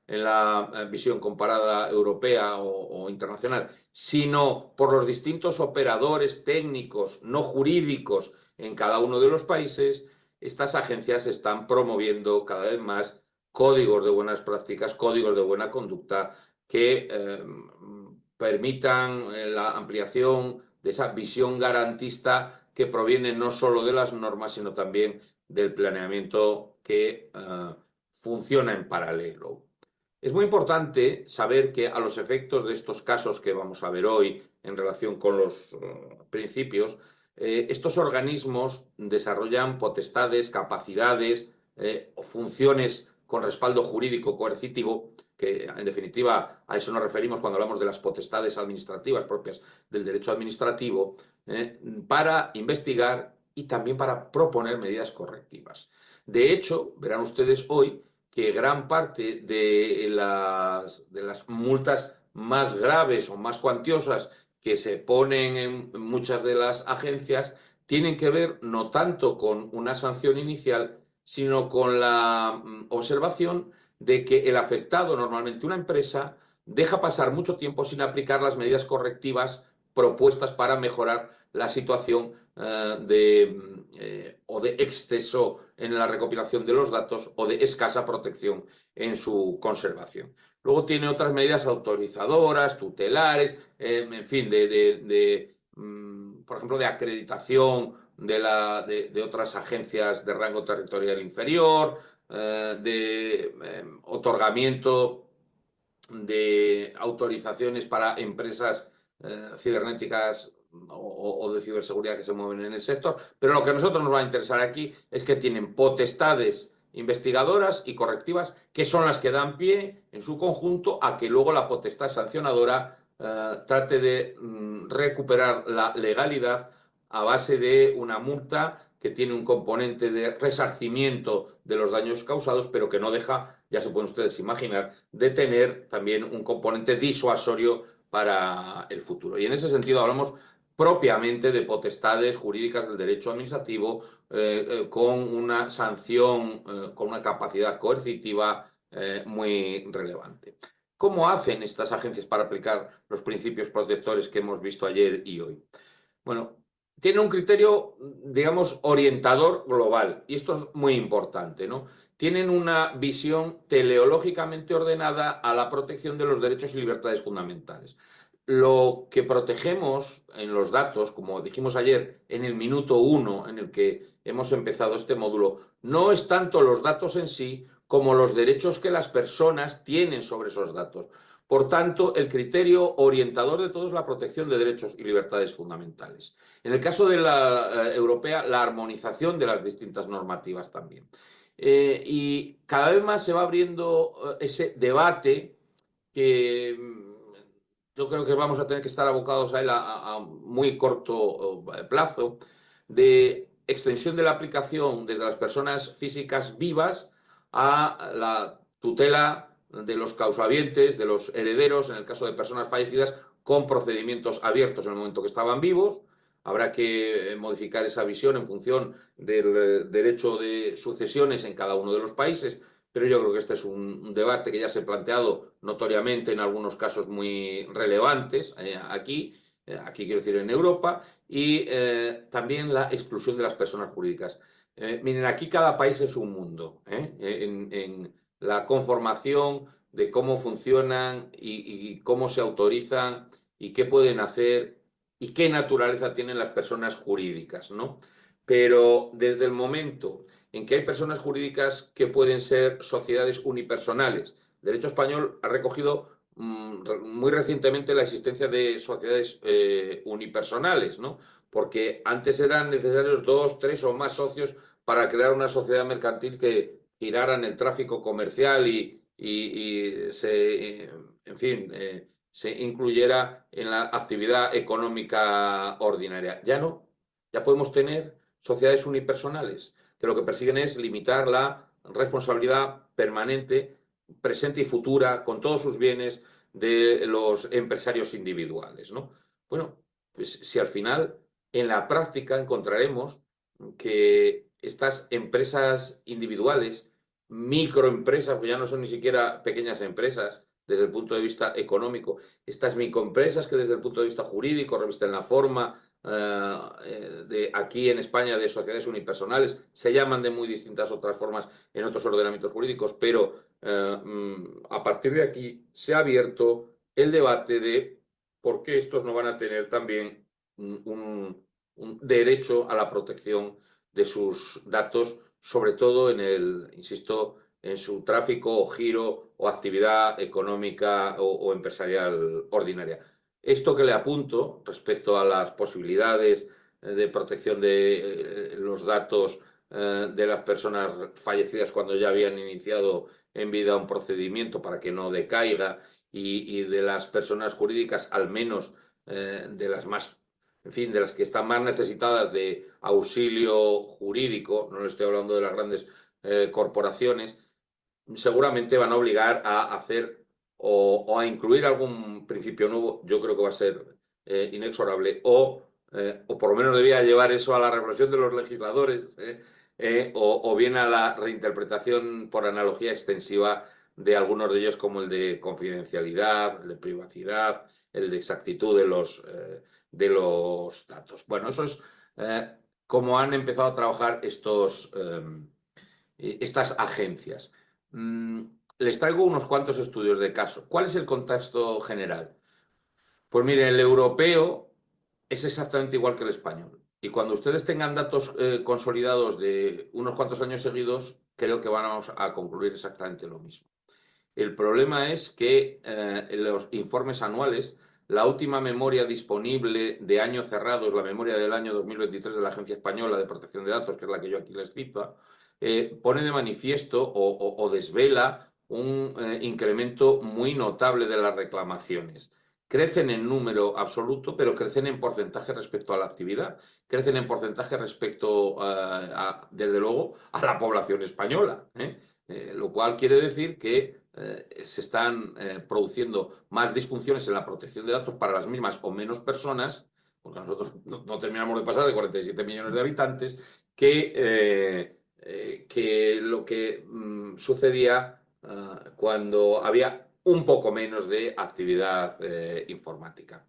en la visión comparada europea o internacional, sino por los distintos operadores técnicos no jurídicos en cada uno de los países, estas agencias están promoviendo cada vez más códigos de buenas prácticas, códigos de buena conducta que permitan la ampliación de esa visión garantista que proviene no solo de las normas, sino también del planeamiento que funciona en paralelo. Es muy importante saber que a los efectos de estos casos que vamos a ver hoy en relación con los principios, estos organismos desarrollan potestades, capacidades o funciones con respaldo jurídico coercitivo, que en definitiva a eso nos referimos cuando hablamos de las potestades administrativas propias del derecho administrativo, para investigar y también para proponer medidas correctivas. De hecho, verán ustedes hoy que gran parte de las multas más graves o más cuantiosas que se ponen en muchas de las agencias tienen que ver no tanto con una sanción inicial, sino con la observación de que el afectado, normalmente una empresa, deja pasar mucho tiempo sin aplicar las medidas correctivas propuestas para mejorar la situación o de exceso en la recopilación de los datos o de escasa protección en su conservación. Luego tiene otras medidas autorizadoras, tutelares, en fin, por ejemplo, de acreditación de otras agencias de rango territorial inferior, de otorgamiento de autorizaciones para empresas cibernéticas o de ciberseguridad que se mueven en el sector, pero lo que a nosotros nos va a interesar aquí es que tienen potestades investigadoras y correctivas que son las que dan pie en su conjunto a que luego la potestad sancionadora trate de recuperar la legalidad a base de una multa que tiene un componente de resarcimiento de los daños causados, pero que no deja, ya se pueden ustedes imaginar, de tener también un componente disuasorio para el futuro. Y en ese sentido hablamos propiamente de potestades jurídicas del derecho administrativo con una sanción, con una capacidad coercitiva muy relevante. ¿Cómo hacen estas agencias para aplicar los principios protectores que hemos visto ayer y hoy? Bueno, tiene un criterio, digamos, orientador global, y esto es muy importante, ¿no? Tienen una visión teleológicamente ordenada a la protección de los derechos y libertades fundamentales. Lo que protegemos en los datos, como dijimos ayer, en el minuto 1 en el que hemos empezado este módulo, no es tanto los datos en sí como los derechos que las personas tienen sobre esos datos. Por tanto, el criterio orientador de todo es la protección de derechos y libertades fundamentales. En el caso de la europea, la armonización de las distintas normativas también. Y cada vez más se va abriendo ese debate que yo creo que vamos a tener que estar abocados a él a muy corto plazo, de extensión de la aplicación desde las personas físicas vivas a la tutela de los causahabientes, de los herederos, en el caso de personas fallecidas, con procedimientos abiertos en el momento que estaban vivos. Habrá que modificar esa visión en función del derecho de sucesiones en cada uno de los países, pero yo creo que este es un debate que ya se ha planteado notoriamente en algunos casos muy relevantes aquí quiero decir en Europa, y también la exclusión de las personas jurídicas. Miren, aquí cada país es un mundo, en la conformación de cómo funcionan y cómo se autorizan y qué pueden hacer y qué naturaleza tienen las personas jurídicas, ¿no? Pero desde el momento en que hay personas jurídicas que pueden ser sociedades unipersonales, el derecho español ha recogido muy recientemente la existencia de sociedades unipersonales, ¿no? Porque antes eran necesarios 2, 3 o más socios para crear una sociedad mercantil que girara en el tráfico comercial y se, en fin, se incluyera en la actividad económica ordinaria. Ya no, ya podemos tener sociedades unipersonales que lo que persiguen es limitar la responsabilidad permanente, presente y futura, con todos sus bienes de los empresarios individuales, ¿no? Bueno, pues si al final en la práctica encontraremos que estas empresas individuales, microempresas, que ya no son ni siquiera pequeñas empresas desde el punto de vista económico, estas microempresas que desde el punto de vista jurídico revisten la forma de aquí en España de sociedades unipersonales, se llaman de muy distintas otras formas en otros ordenamientos jurídicos, pero a partir de aquí se ha abierto el debate de por qué estos no van a tener también un derecho a la protección de sus datos, sobre todo en el, insisto, en su tráfico o giro o actividad económica o empresarial ordinaria. Esto que le apunto respecto a las posibilidades de protección de los datos de las personas fallecidas cuando ya habían iniciado en vida un procedimiento para que no decaiga y de las personas jurídicas, al menos de las más, en fin, de las que están más necesitadas de auxilio jurídico, no le estoy hablando de las grandes corporaciones, seguramente van a obligar a hacer o a incluir algún principio nuevo, yo creo que va a ser inexorable, o por lo menos debía llevar eso a la reflexión de los legisladores, o bien a la reinterpretación por analogía extensiva de algunos de ellos, como el de confidencialidad, el de privacidad, el de exactitud de los datos. Bueno, eso es cómo han empezado a trabajar estas agencias. Les traigo unos cuantos estudios de caso. ¿Cuál es el contexto general? Pues mire, el europeo es exactamente igual que el español. Y cuando ustedes tengan datos consolidados de unos cuantos años seguidos, creo que vamos a concluir exactamente lo mismo. El problema es que en los informes anuales, la última memoria disponible de año cerrado es la memoria del año 2023 de la Agencia Española de Protección de Datos, que es la que yo aquí les cito, pone de manifiesto o desvela un incremento muy notable de las reclamaciones. Crecen en número absoluto, pero crecen en porcentaje respecto a la actividad, crecen en porcentaje respecto, desde luego, a la población española, lo cual quiere decir que se están produciendo más disfunciones en la protección de datos para las mismas o menos personas, porque nosotros no terminamos de pasar de 47 millones de habitantes, que lo que sucedía cuando había un poco menos de actividad informática.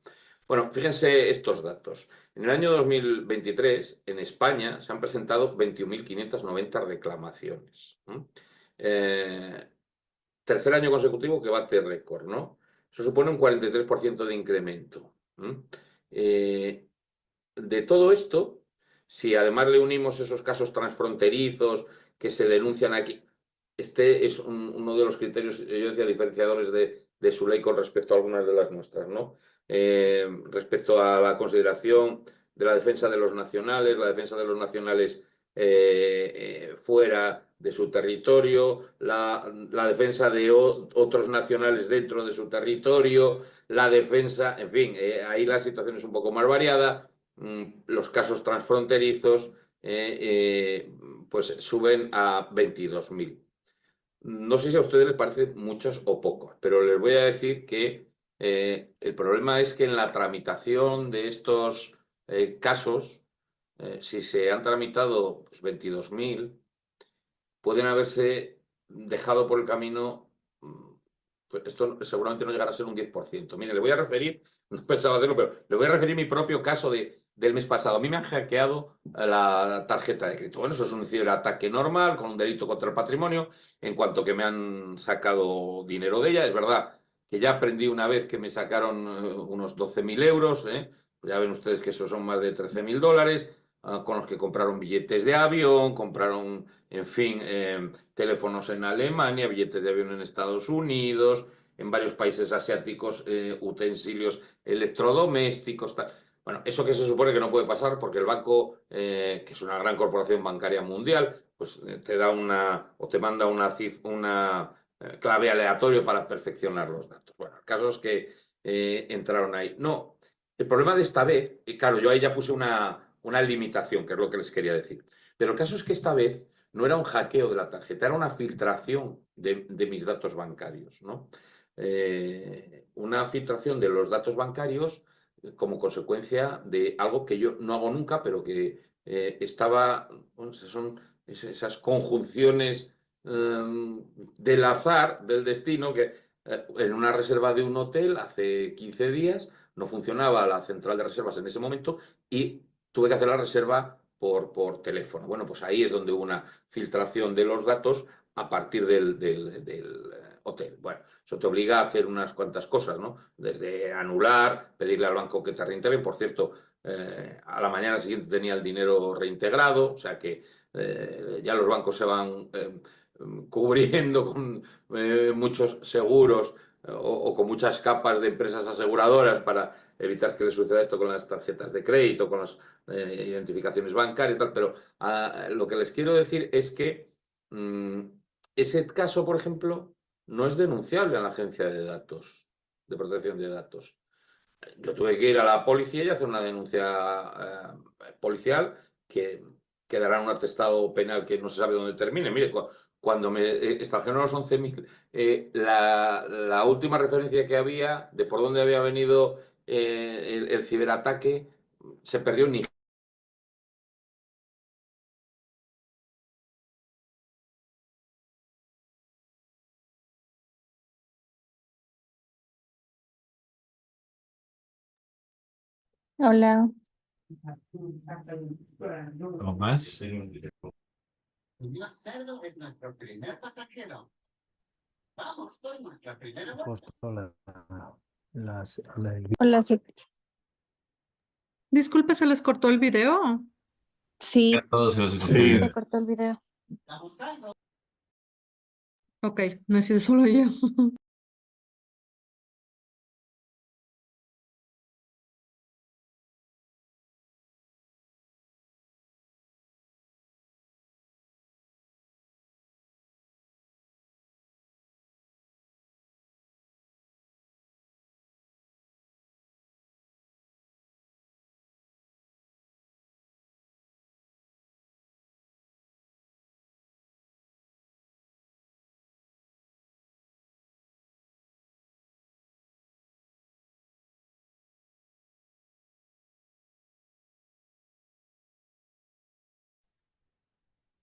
Bueno, fíjense estos datos. En el año 2023, en España, se han presentado 21.590 reclamaciones. Tercer año consecutivo que bate récord, ¿no? Eso supone un 43% de incremento. De todo esto, si además le unimos esos casos transfronterizos que se denuncian aquí, este es uno de los criterios, yo decía, diferenciadores de su ley con respecto a algunas de las nuestras, ¿no? Respecto a la consideración de la defensa de los nacionales, la defensa de los nacionales fuera de su territorio, la defensa de otros nacionales dentro de su territorio, la defensa, en fin, ahí la situación es un poco más variada, los casos transfronterizos pues suben a 22.000. No sé si a ustedes les parecen muchos o pocos, pero les voy a decir que el problema es que en la tramitación de estos casos, si se han tramitado pues, 22.000, pueden haberse dejado por el camino, pues esto seguramente no llegará a ser un 10%. Mire, le voy a referir, no pensaba hacerlo, pero le voy a referir mi propio caso del mes pasado. A mí me han hackeado la tarjeta de crédito. Bueno, eso es un ciberataque normal, con un delito contra el patrimonio, en cuanto que me han sacado dinero de ella. Es verdad que ya aprendí una vez que me sacaron unos 12.000 euros, ya ven ustedes que eso son más de 13.000 dólares, con los que compraron billetes de avión, compraron, en fin, teléfonos en Alemania, billetes de avión en Estados Unidos, en varios países asiáticos, utensilios electrodomésticos, tal. Bueno, eso que se supone que no puede pasar porque el banco, que es una gran corporación bancaria mundial, pues te da o te manda una clave aleatorio para perfeccionar los datos. Bueno, el caso es que entraron ahí. No, el problema de esta vez, y claro, yo ahí ya puse una limitación, que es lo que les quería decir. Pero el caso es que esta vez no era un hackeo de la tarjeta, era una filtración de mis datos bancarios, ¿no? Una filtración de los datos bancarios como consecuencia de algo que yo no hago nunca, pero que estaba, bueno, son esas conjunciones del azar, del destino, que en una reserva de un hotel hace 15 días no funcionaba la central de reservas en ese momento y tuve que hacer la reserva por teléfono. Bueno, pues ahí es donde hubo una filtración de los datos a partir del hotel. Bueno, eso te obliga a hacer unas cuantas cosas, ¿no? Desde anular, pedirle al banco que te reintegre. Por cierto, a la mañana siguiente tenía el dinero reintegrado, o sea que ya los bancos se van cubriendo con muchos seguros o con muchas capas de empresas aseguradoras para evitar que les suceda esto con las tarjetas de crédito, con las identificaciones bancarias y tal, pero lo que les quiero decir es que ese caso, por ejemplo, no es denunciable a la agencia de datos, de protección de datos. Yo tuve que ir a la policía y hacer una denuncia policial que dará un atestado penal que no se sabe dónde termine. Mire, cuando me extrajeron los 11.000, la última referencia que había de por dónde había venido el ciberataque se perdió en Nigeria. Hola. ¿O más? Hola, sí. Disculpe, ¿se les cortó el video? Sí, A todos se los sí, encontré. se cortó el video. Ok, no he sido solo yo.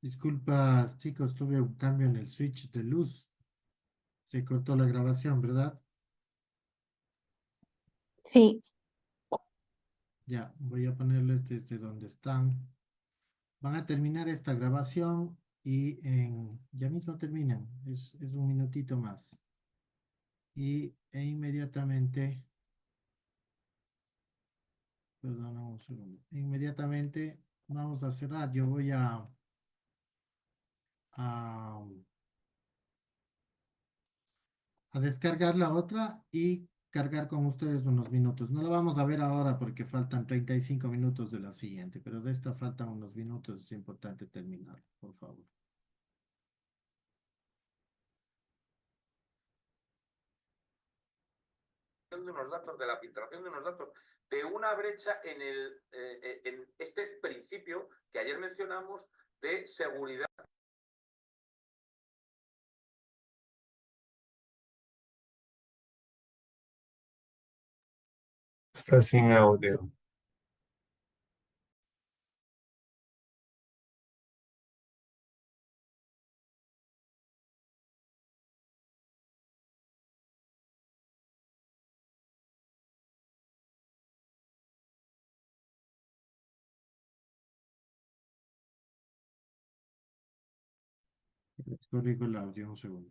Disculpas, chicos, tuve un cambio en el switch de luz. Se cortó la grabación, ¿verdad? Sí, Ya, voy a ponerles desde donde están. Van a terminar esta grabación y ya mismo terminan. Es un minutito más. E inmediatamente, perdón, un segundo. Inmediatamente vamos a cerrar. Yo voy a descargar la otra y cargar con ustedes unos minutos. No la vamos a ver ahora porque faltan 35 minutos de la siguiente, pero de esta faltan unos minutos. Es importante terminar, por favor. De unos datos, de la filtración de unos datos, de una brecha en este principio que ayer mencionamos de seguridad. Está sin audio. Descorrijo el audio un segundo.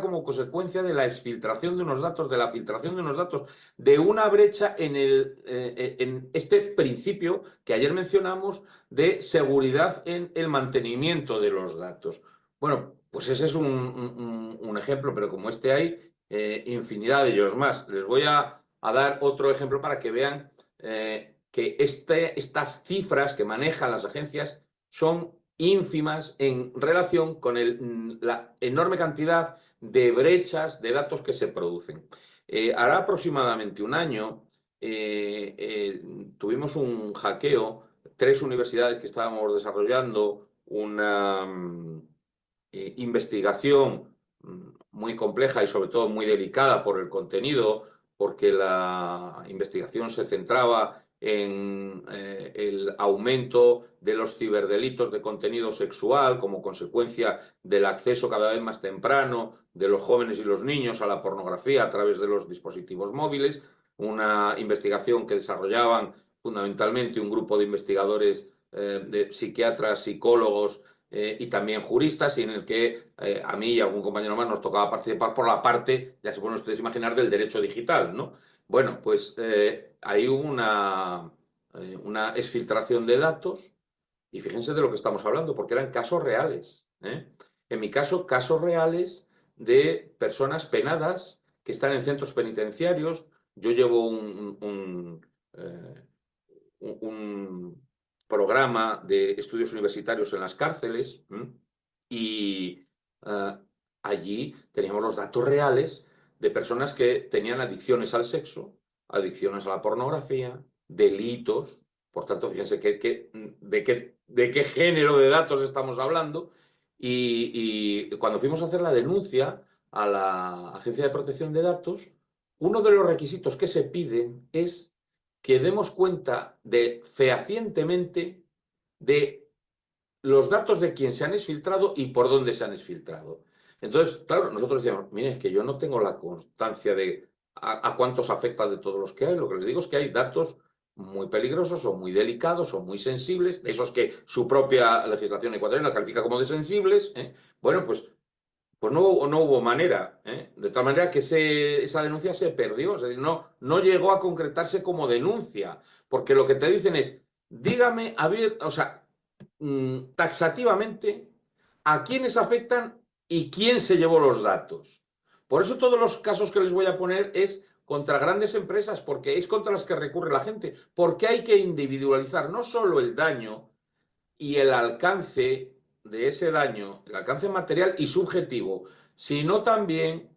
Como consecuencia de la exfiltración de unos datos, de la filtración de unos datos, de una brecha en este principio que ayer mencionamos de seguridad en el mantenimiento de los datos. Bueno, pues ese es un ejemplo, pero como este hay infinidad de ellos más. Les voy a dar otro ejemplo para que vean que estas cifras que manejan las agencias son ínfimas en relación con la enorme cantidad de brechas de datos que se producen. Hará aproximadamente un año tuvimos un hackeo, 3 universidades que estábamos desarrollando una investigación muy compleja y sobre todo muy delicada por el contenido, porque la investigación se centraba en el aumento de los ciberdelitos de contenido sexual como consecuencia del acceso cada vez más temprano de los jóvenes y los niños a la pornografía a través de los dispositivos móviles, una investigación que desarrollaban fundamentalmente un grupo de investigadores, de psiquiatras, psicólogos y también juristas, y en el que a mí y a algún compañero más nos tocaba participar por la parte, ya se pueden ustedes imaginar, del derecho digital, ¿no? Bueno, pues hay una exfiltración de datos, y fíjense de lo que estamos hablando, porque eran casos reales. En mi caso, casos reales de personas penadas que están en centros penitenciarios. Yo llevo un programa de estudios universitarios en las cárceles y allí teníamos los datos reales de personas que tenían adicciones al sexo, adicciones a la pornografía, delitos. Por tanto, fíjense de qué género de datos estamos hablando. Y cuando fuimos a hacer la denuncia a la Agencia de Protección de Datos, uno de los requisitos que se piden es que demos cuenta fehacientemente de los datos de quién se han exfiltrado y por dónde se han exfiltrado. Entonces, claro, nosotros decíamos, miren, es que yo no tengo la constancia de a cuántos afecta de todos los que hay. Lo que les digo es que hay datos muy peligrosos o muy delicados o muy sensibles, de esos que su propia legislación ecuatoriana califica como de sensibles. Bueno, pues no hubo manera, de tal manera que esa denuncia se perdió, es decir, no llegó a concretarse como denuncia, porque lo que te dicen es, dígame, o sea, taxativamente, a quiénes afectan y quién se llevó los datos. Por eso todos los casos que les voy a poner es contra grandes empresas, porque es contra las que recurre la gente, porque hay que individualizar no solo el daño y el alcance de ese daño, el alcance material y subjetivo, sino también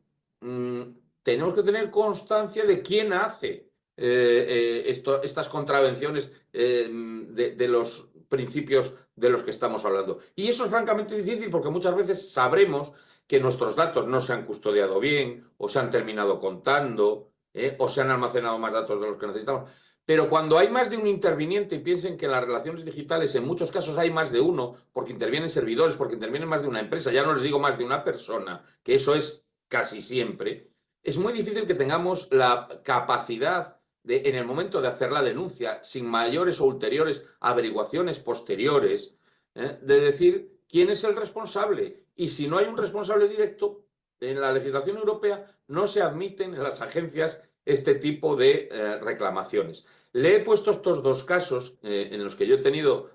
tenemos que tener constancia de quién hace estas contravenciones de los principios de los que estamos hablando. Y eso es francamente difícil porque muchas veces sabremos que nuestros datos no se han custodiado bien, o se han terminado contando, o se han almacenado más datos de los que necesitamos. Pero cuando hay más de un interviniente, y piensen que en las relaciones digitales en muchos casos hay más de uno, porque intervienen servidores, porque intervienen más de una empresa, ya no les digo más de una persona, que eso es casi siempre, es muy difícil que tengamos la capacidad de, en el momento de hacer la denuncia, sin mayores o ulteriores averiguaciones posteriores, de decir quién es el responsable. Y si no hay un responsable directo, en la legislación europea no se admiten en las agencias este tipo de reclamaciones. Le he puesto estos dos casos en los que yo he tenido,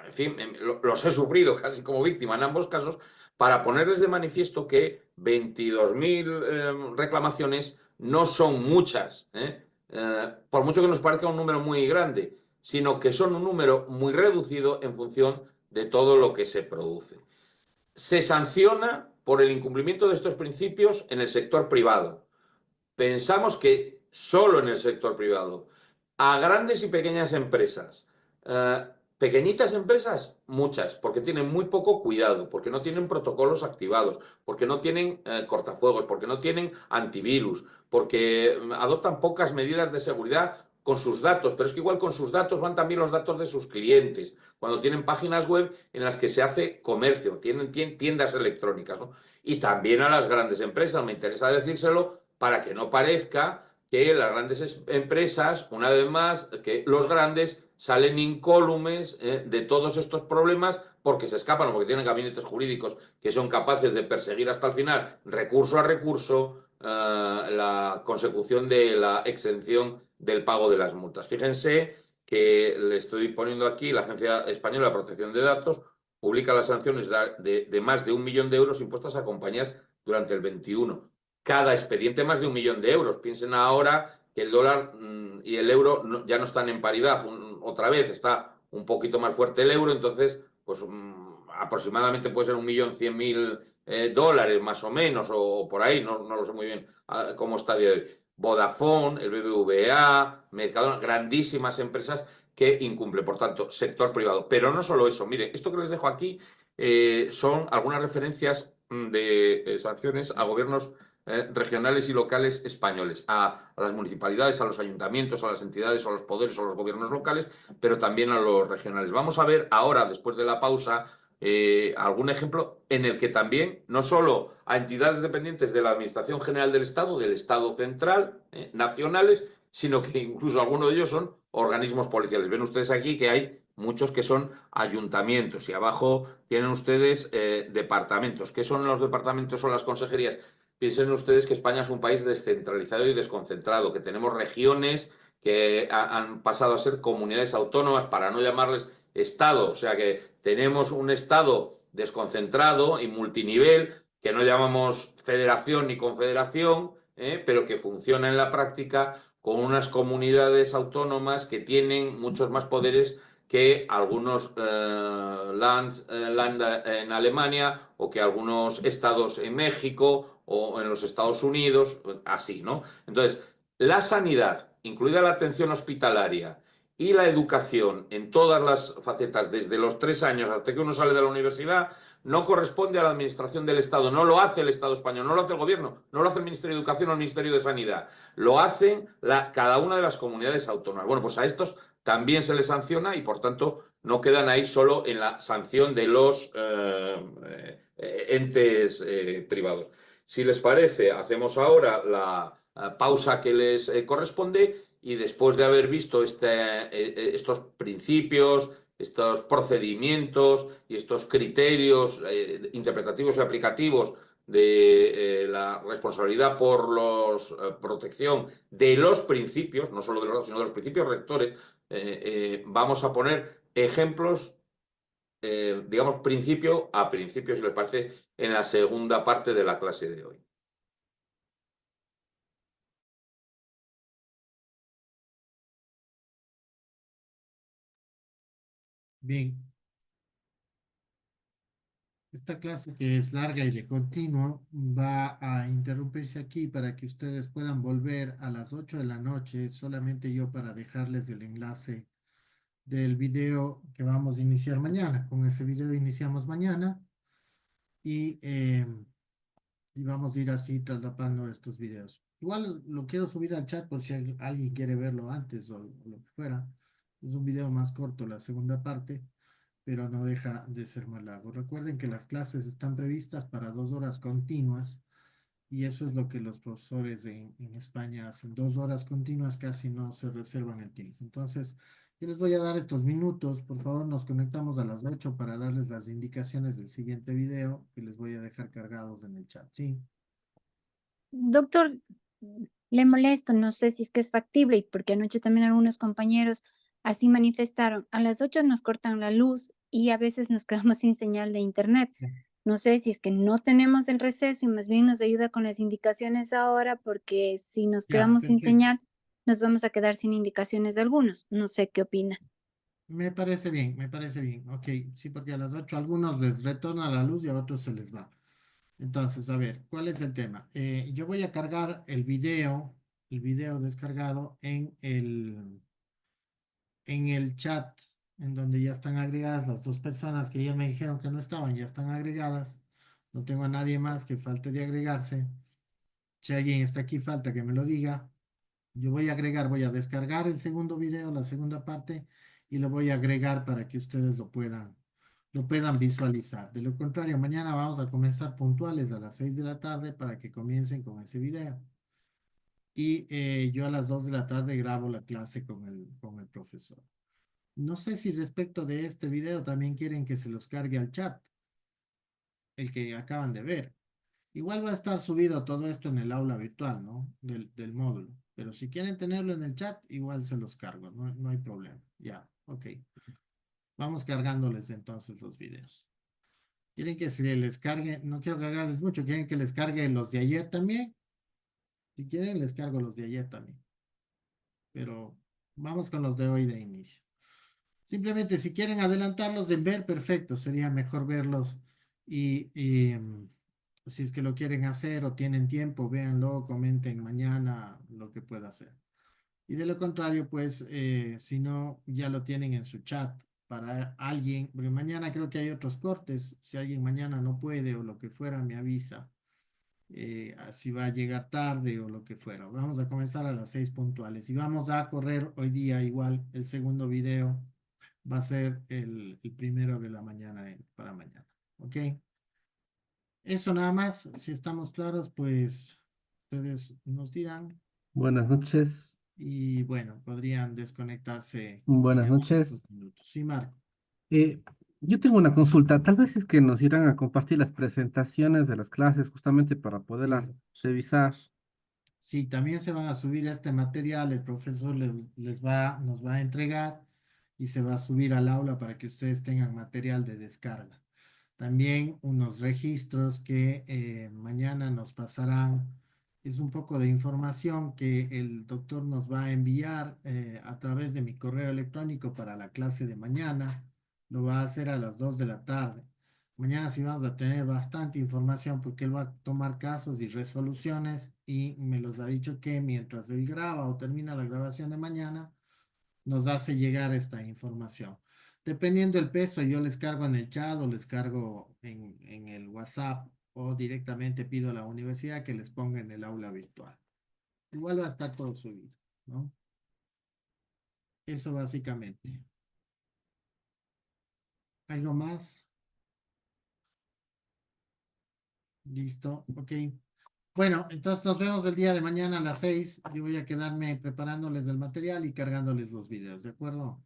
en fin, los he sufrido casi como víctima en ambos casos, para ponerles de manifiesto que 22.000 reclamaciones no son muchas, por mucho que nos parezca un número muy grande, sino que son un número muy reducido en función de todo lo que se produce. Se sanciona por el incumplimiento de estos principios en el sector privado. Pensamos que solo en el sector privado. A grandes y pequeñas empresas. Pequeñitas empresas, muchas, porque tienen muy poco cuidado, porque no tienen protocolos activados, porque no tienen cortafuegos, porque no tienen antivirus, porque adoptan pocas medidas de seguridad con sus datos, pero es que igual con sus datos van también los datos de sus clientes, cuando tienen páginas web en las que se hace comercio, tienen tiendas electrónicas, ¿no? Y también a las grandes empresas, me interesa decírselo para que no parezca que las grandes empresas, una vez más, que los grandes salen incólumes de todos estos problemas porque se escapan o porque tienen gabinetes jurídicos que son capaces de perseguir hasta el final, recurso a recurso, la consecución de la exención del pago de las multas. Fíjense que le estoy poniendo aquí, la Agencia Española de Protección de Datos publica las sanciones de más de 1 millón de euros impuestas a compañías durante el 21. Cada expediente más de 1 millón de euros. Piensen ahora que el dólar y el euro ya no están en paridad. Otra vez está un poquito más fuerte el euro, entonces pues aproximadamente puede ser 1.100.000 dólares más o menos, o por ahí, no lo sé muy bien cómo está de hoy. Vodafone, el BBVA, Mercadona, grandísimas empresas que incumplen, por tanto, sector privado. Pero no solo eso, mire, esto que les dejo aquí son algunas referencias de sanciones a gobiernos regionales y locales españoles, a las municipalidades, a los ayuntamientos, a las entidades, a los poderes, a los gobiernos locales, pero también a los regionales. Vamos a ver ahora, después de la pausa, algún ejemplo en el que también, no solo a entidades dependientes de la Administración General del Estado central, nacionales, sino que incluso algunos de ellos son organismos policiales. Ven ustedes aquí que hay muchos que son ayuntamientos y abajo tienen ustedes departamentos. ¿Qué son los departamentos o las consejerías? Piensen ustedes que España es un país descentralizado y desconcentrado, que tenemos regiones que han pasado a ser comunidades autónomas, para no llamarles Estado. O sea que tenemos un Estado desconcentrado y multinivel, que no llamamos federación ni confederación, pero que funciona en la práctica con unas comunidades autónomas que tienen muchos más poderes que algunos land en Alemania o que algunos estados en México o en los Estados Unidos, así, ¿no? Entonces, la sanidad, incluida la atención hospitalaria y la educación en todas las facetas, desde los 3 años hasta que uno sale de la universidad, no corresponde a la administración del Estado, no lo hace el Estado español, no lo hace el gobierno, no lo hace el Ministerio de Educación o el Ministerio de Sanidad, lo hacen cada una de las comunidades autónomas. Bueno, pues a estos también se les sanciona y por tanto no quedan ahí solo en la sanción de los entes privados. Si les parece, hacemos ahora la pausa que les corresponde y después de haber visto estos principios, estos procedimientos y estos criterios interpretativos y aplicativos de la responsabilidad por la protección de los principios, no solo de los datos, sino de los principios rectores, vamos a poner ejemplos, digamos, principio a principio, si les parece, en la segunda parte de la clase de hoy. Bien. Esta clase, que es larga y de continuo, va a interrumpirse aquí para que ustedes puedan volver a las 8 de la noche, solamente yo para dejarles el enlace del video que vamos a iniciar mañana. Con ese video iniciamos mañana y vamos a ir así traslapando estos videos. Igual lo quiero subir al chat por si alguien quiere verlo antes o lo que fuera. Es un video más corto, la segunda parte, pero no deja de ser más largo. Recuerden que las clases están previstas para 2 horas continuas y eso es lo que los profesores en España hacen. 2 horas continuas, casi no se reservan el tiempo. Entonces, yo les voy a dar estos minutos. Por favor, nos conectamos a las 8 para darles las indicaciones del siguiente video que les voy a dejar cargados en el chat. Sí. Doctor, le molesto, no sé si es que es factible, y porque anoche también algunos compañeros así manifestaron. A las 8 nos cortan la luz y a veces nos quedamos sin señal de internet. No sé si es que no tenemos el receso y más bien nos ayuda con las indicaciones ahora, porque si nos Ya, quedamos sin perfecto. señal, nos vamos a quedar sin indicaciones de algunos. No sé qué opina. Me parece bien, me parece bien. Ok, sí, porque a las 8 a algunos les retorna la luz y a otros se les va. Entonces, a ver, ¿cuál es el tema? Yo voy a cargar el video video descargado en el chat, en donde ya están agregadas las dos personas que ya me dijeron que no estaban, ya están agregadas. No tengo a nadie más que falte de agregarse. Si alguien está aquí, falta que me lo diga. Yo voy a descargar el segundo video, la segunda parte, y lo voy a agregar para que ustedes lo puedan visualizar. De lo contrario, mañana vamos a comenzar puntuales a las 6 de la tarde para que comiencen con ese video. Y yo a las 2 de la tarde grabo la clase con el profesor. No sé si respecto de este video también quieren que se los cargue al chat, el que acaban de ver. Igual va a estar subido todo esto en el aula virtual, ¿no? Del módulo. Pero si quieren tenerlo en el chat, igual se los cargo, no hay problema. Ya, ok. Vamos cargándoles entonces los videos. ¿Quieren que se les cargue? No quiero cargarles mucho. ¿Quieren que les cargue los de ayer también? Si quieren, les cargo los de ayer también. Pero vamos con los de hoy de inicio. Simplemente si quieren adelantarlos en ver, perfecto. Sería mejor verlos y si es que lo quieren hacer o tienen tiempo, véanlo, comenten mañana lo que pueda hacer. Y de lo contrario, pues, si no, ya lo tienen en su chat para alguien, porque mañana creo que hay otros cortes. Si alguien mañana no puede o lo que fuera, me avisa. Si va a llegar tarde o lo que fuera. Vamos a comenzar a las 6 puntuales y vamos a correr hoy día igual. El segundo video va a ser el primero de la mañana para mañana. ¿Ok? Eso nada más. Si estamos claros, pues ustedes nos dirán. Buenas noches. Y bueno, podrían desconectarse. Buenas digamos, noches. estos minutos. Sí, Marco. Yo tengo una consulta. Tal vez es que nos irán a compartir las presentaciones de las clases justamente para poderlas revisar. Sí, también se van a subir este material, el profesor nos va a entregar y se va a subir al aula para que ustedes tengan material de descarga. También unos registros que mañana nos pasarán. Es un poco de información que el doctor nos va a enviar a través de mi correo electrónico para la clase de mañana. Lo va a hacer a las 2 de la tarde. Mañana sí vamos a tener bastante información porque él va a tomar casos y resoluciones y me los ha dicho que mientras él graba o termina la grabación de mañana, nos hace llegar esta información. Dependiendo del peso, yo les cargo en el chat o les cargo en el WhatsApp o directamente pido a la universidad que les ponga en el aula virtual. Igual va a estar todo subido, ¿no? Eso básicamente. ¿Algo más? Listo, ok. Bueno, entonces nos vemos el día de mañana a las 6. Yo voy a quedarme preparándoles el material y cargándoles los videos, ¿de acuerdo?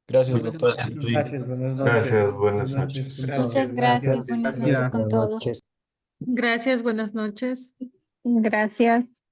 Gracias, Bueno, doctor. Gracias, buenas noches. Gracias, buenas noches. Muchas gracias. Buenas noches con todos. Gracias, buenas noches. Gracias.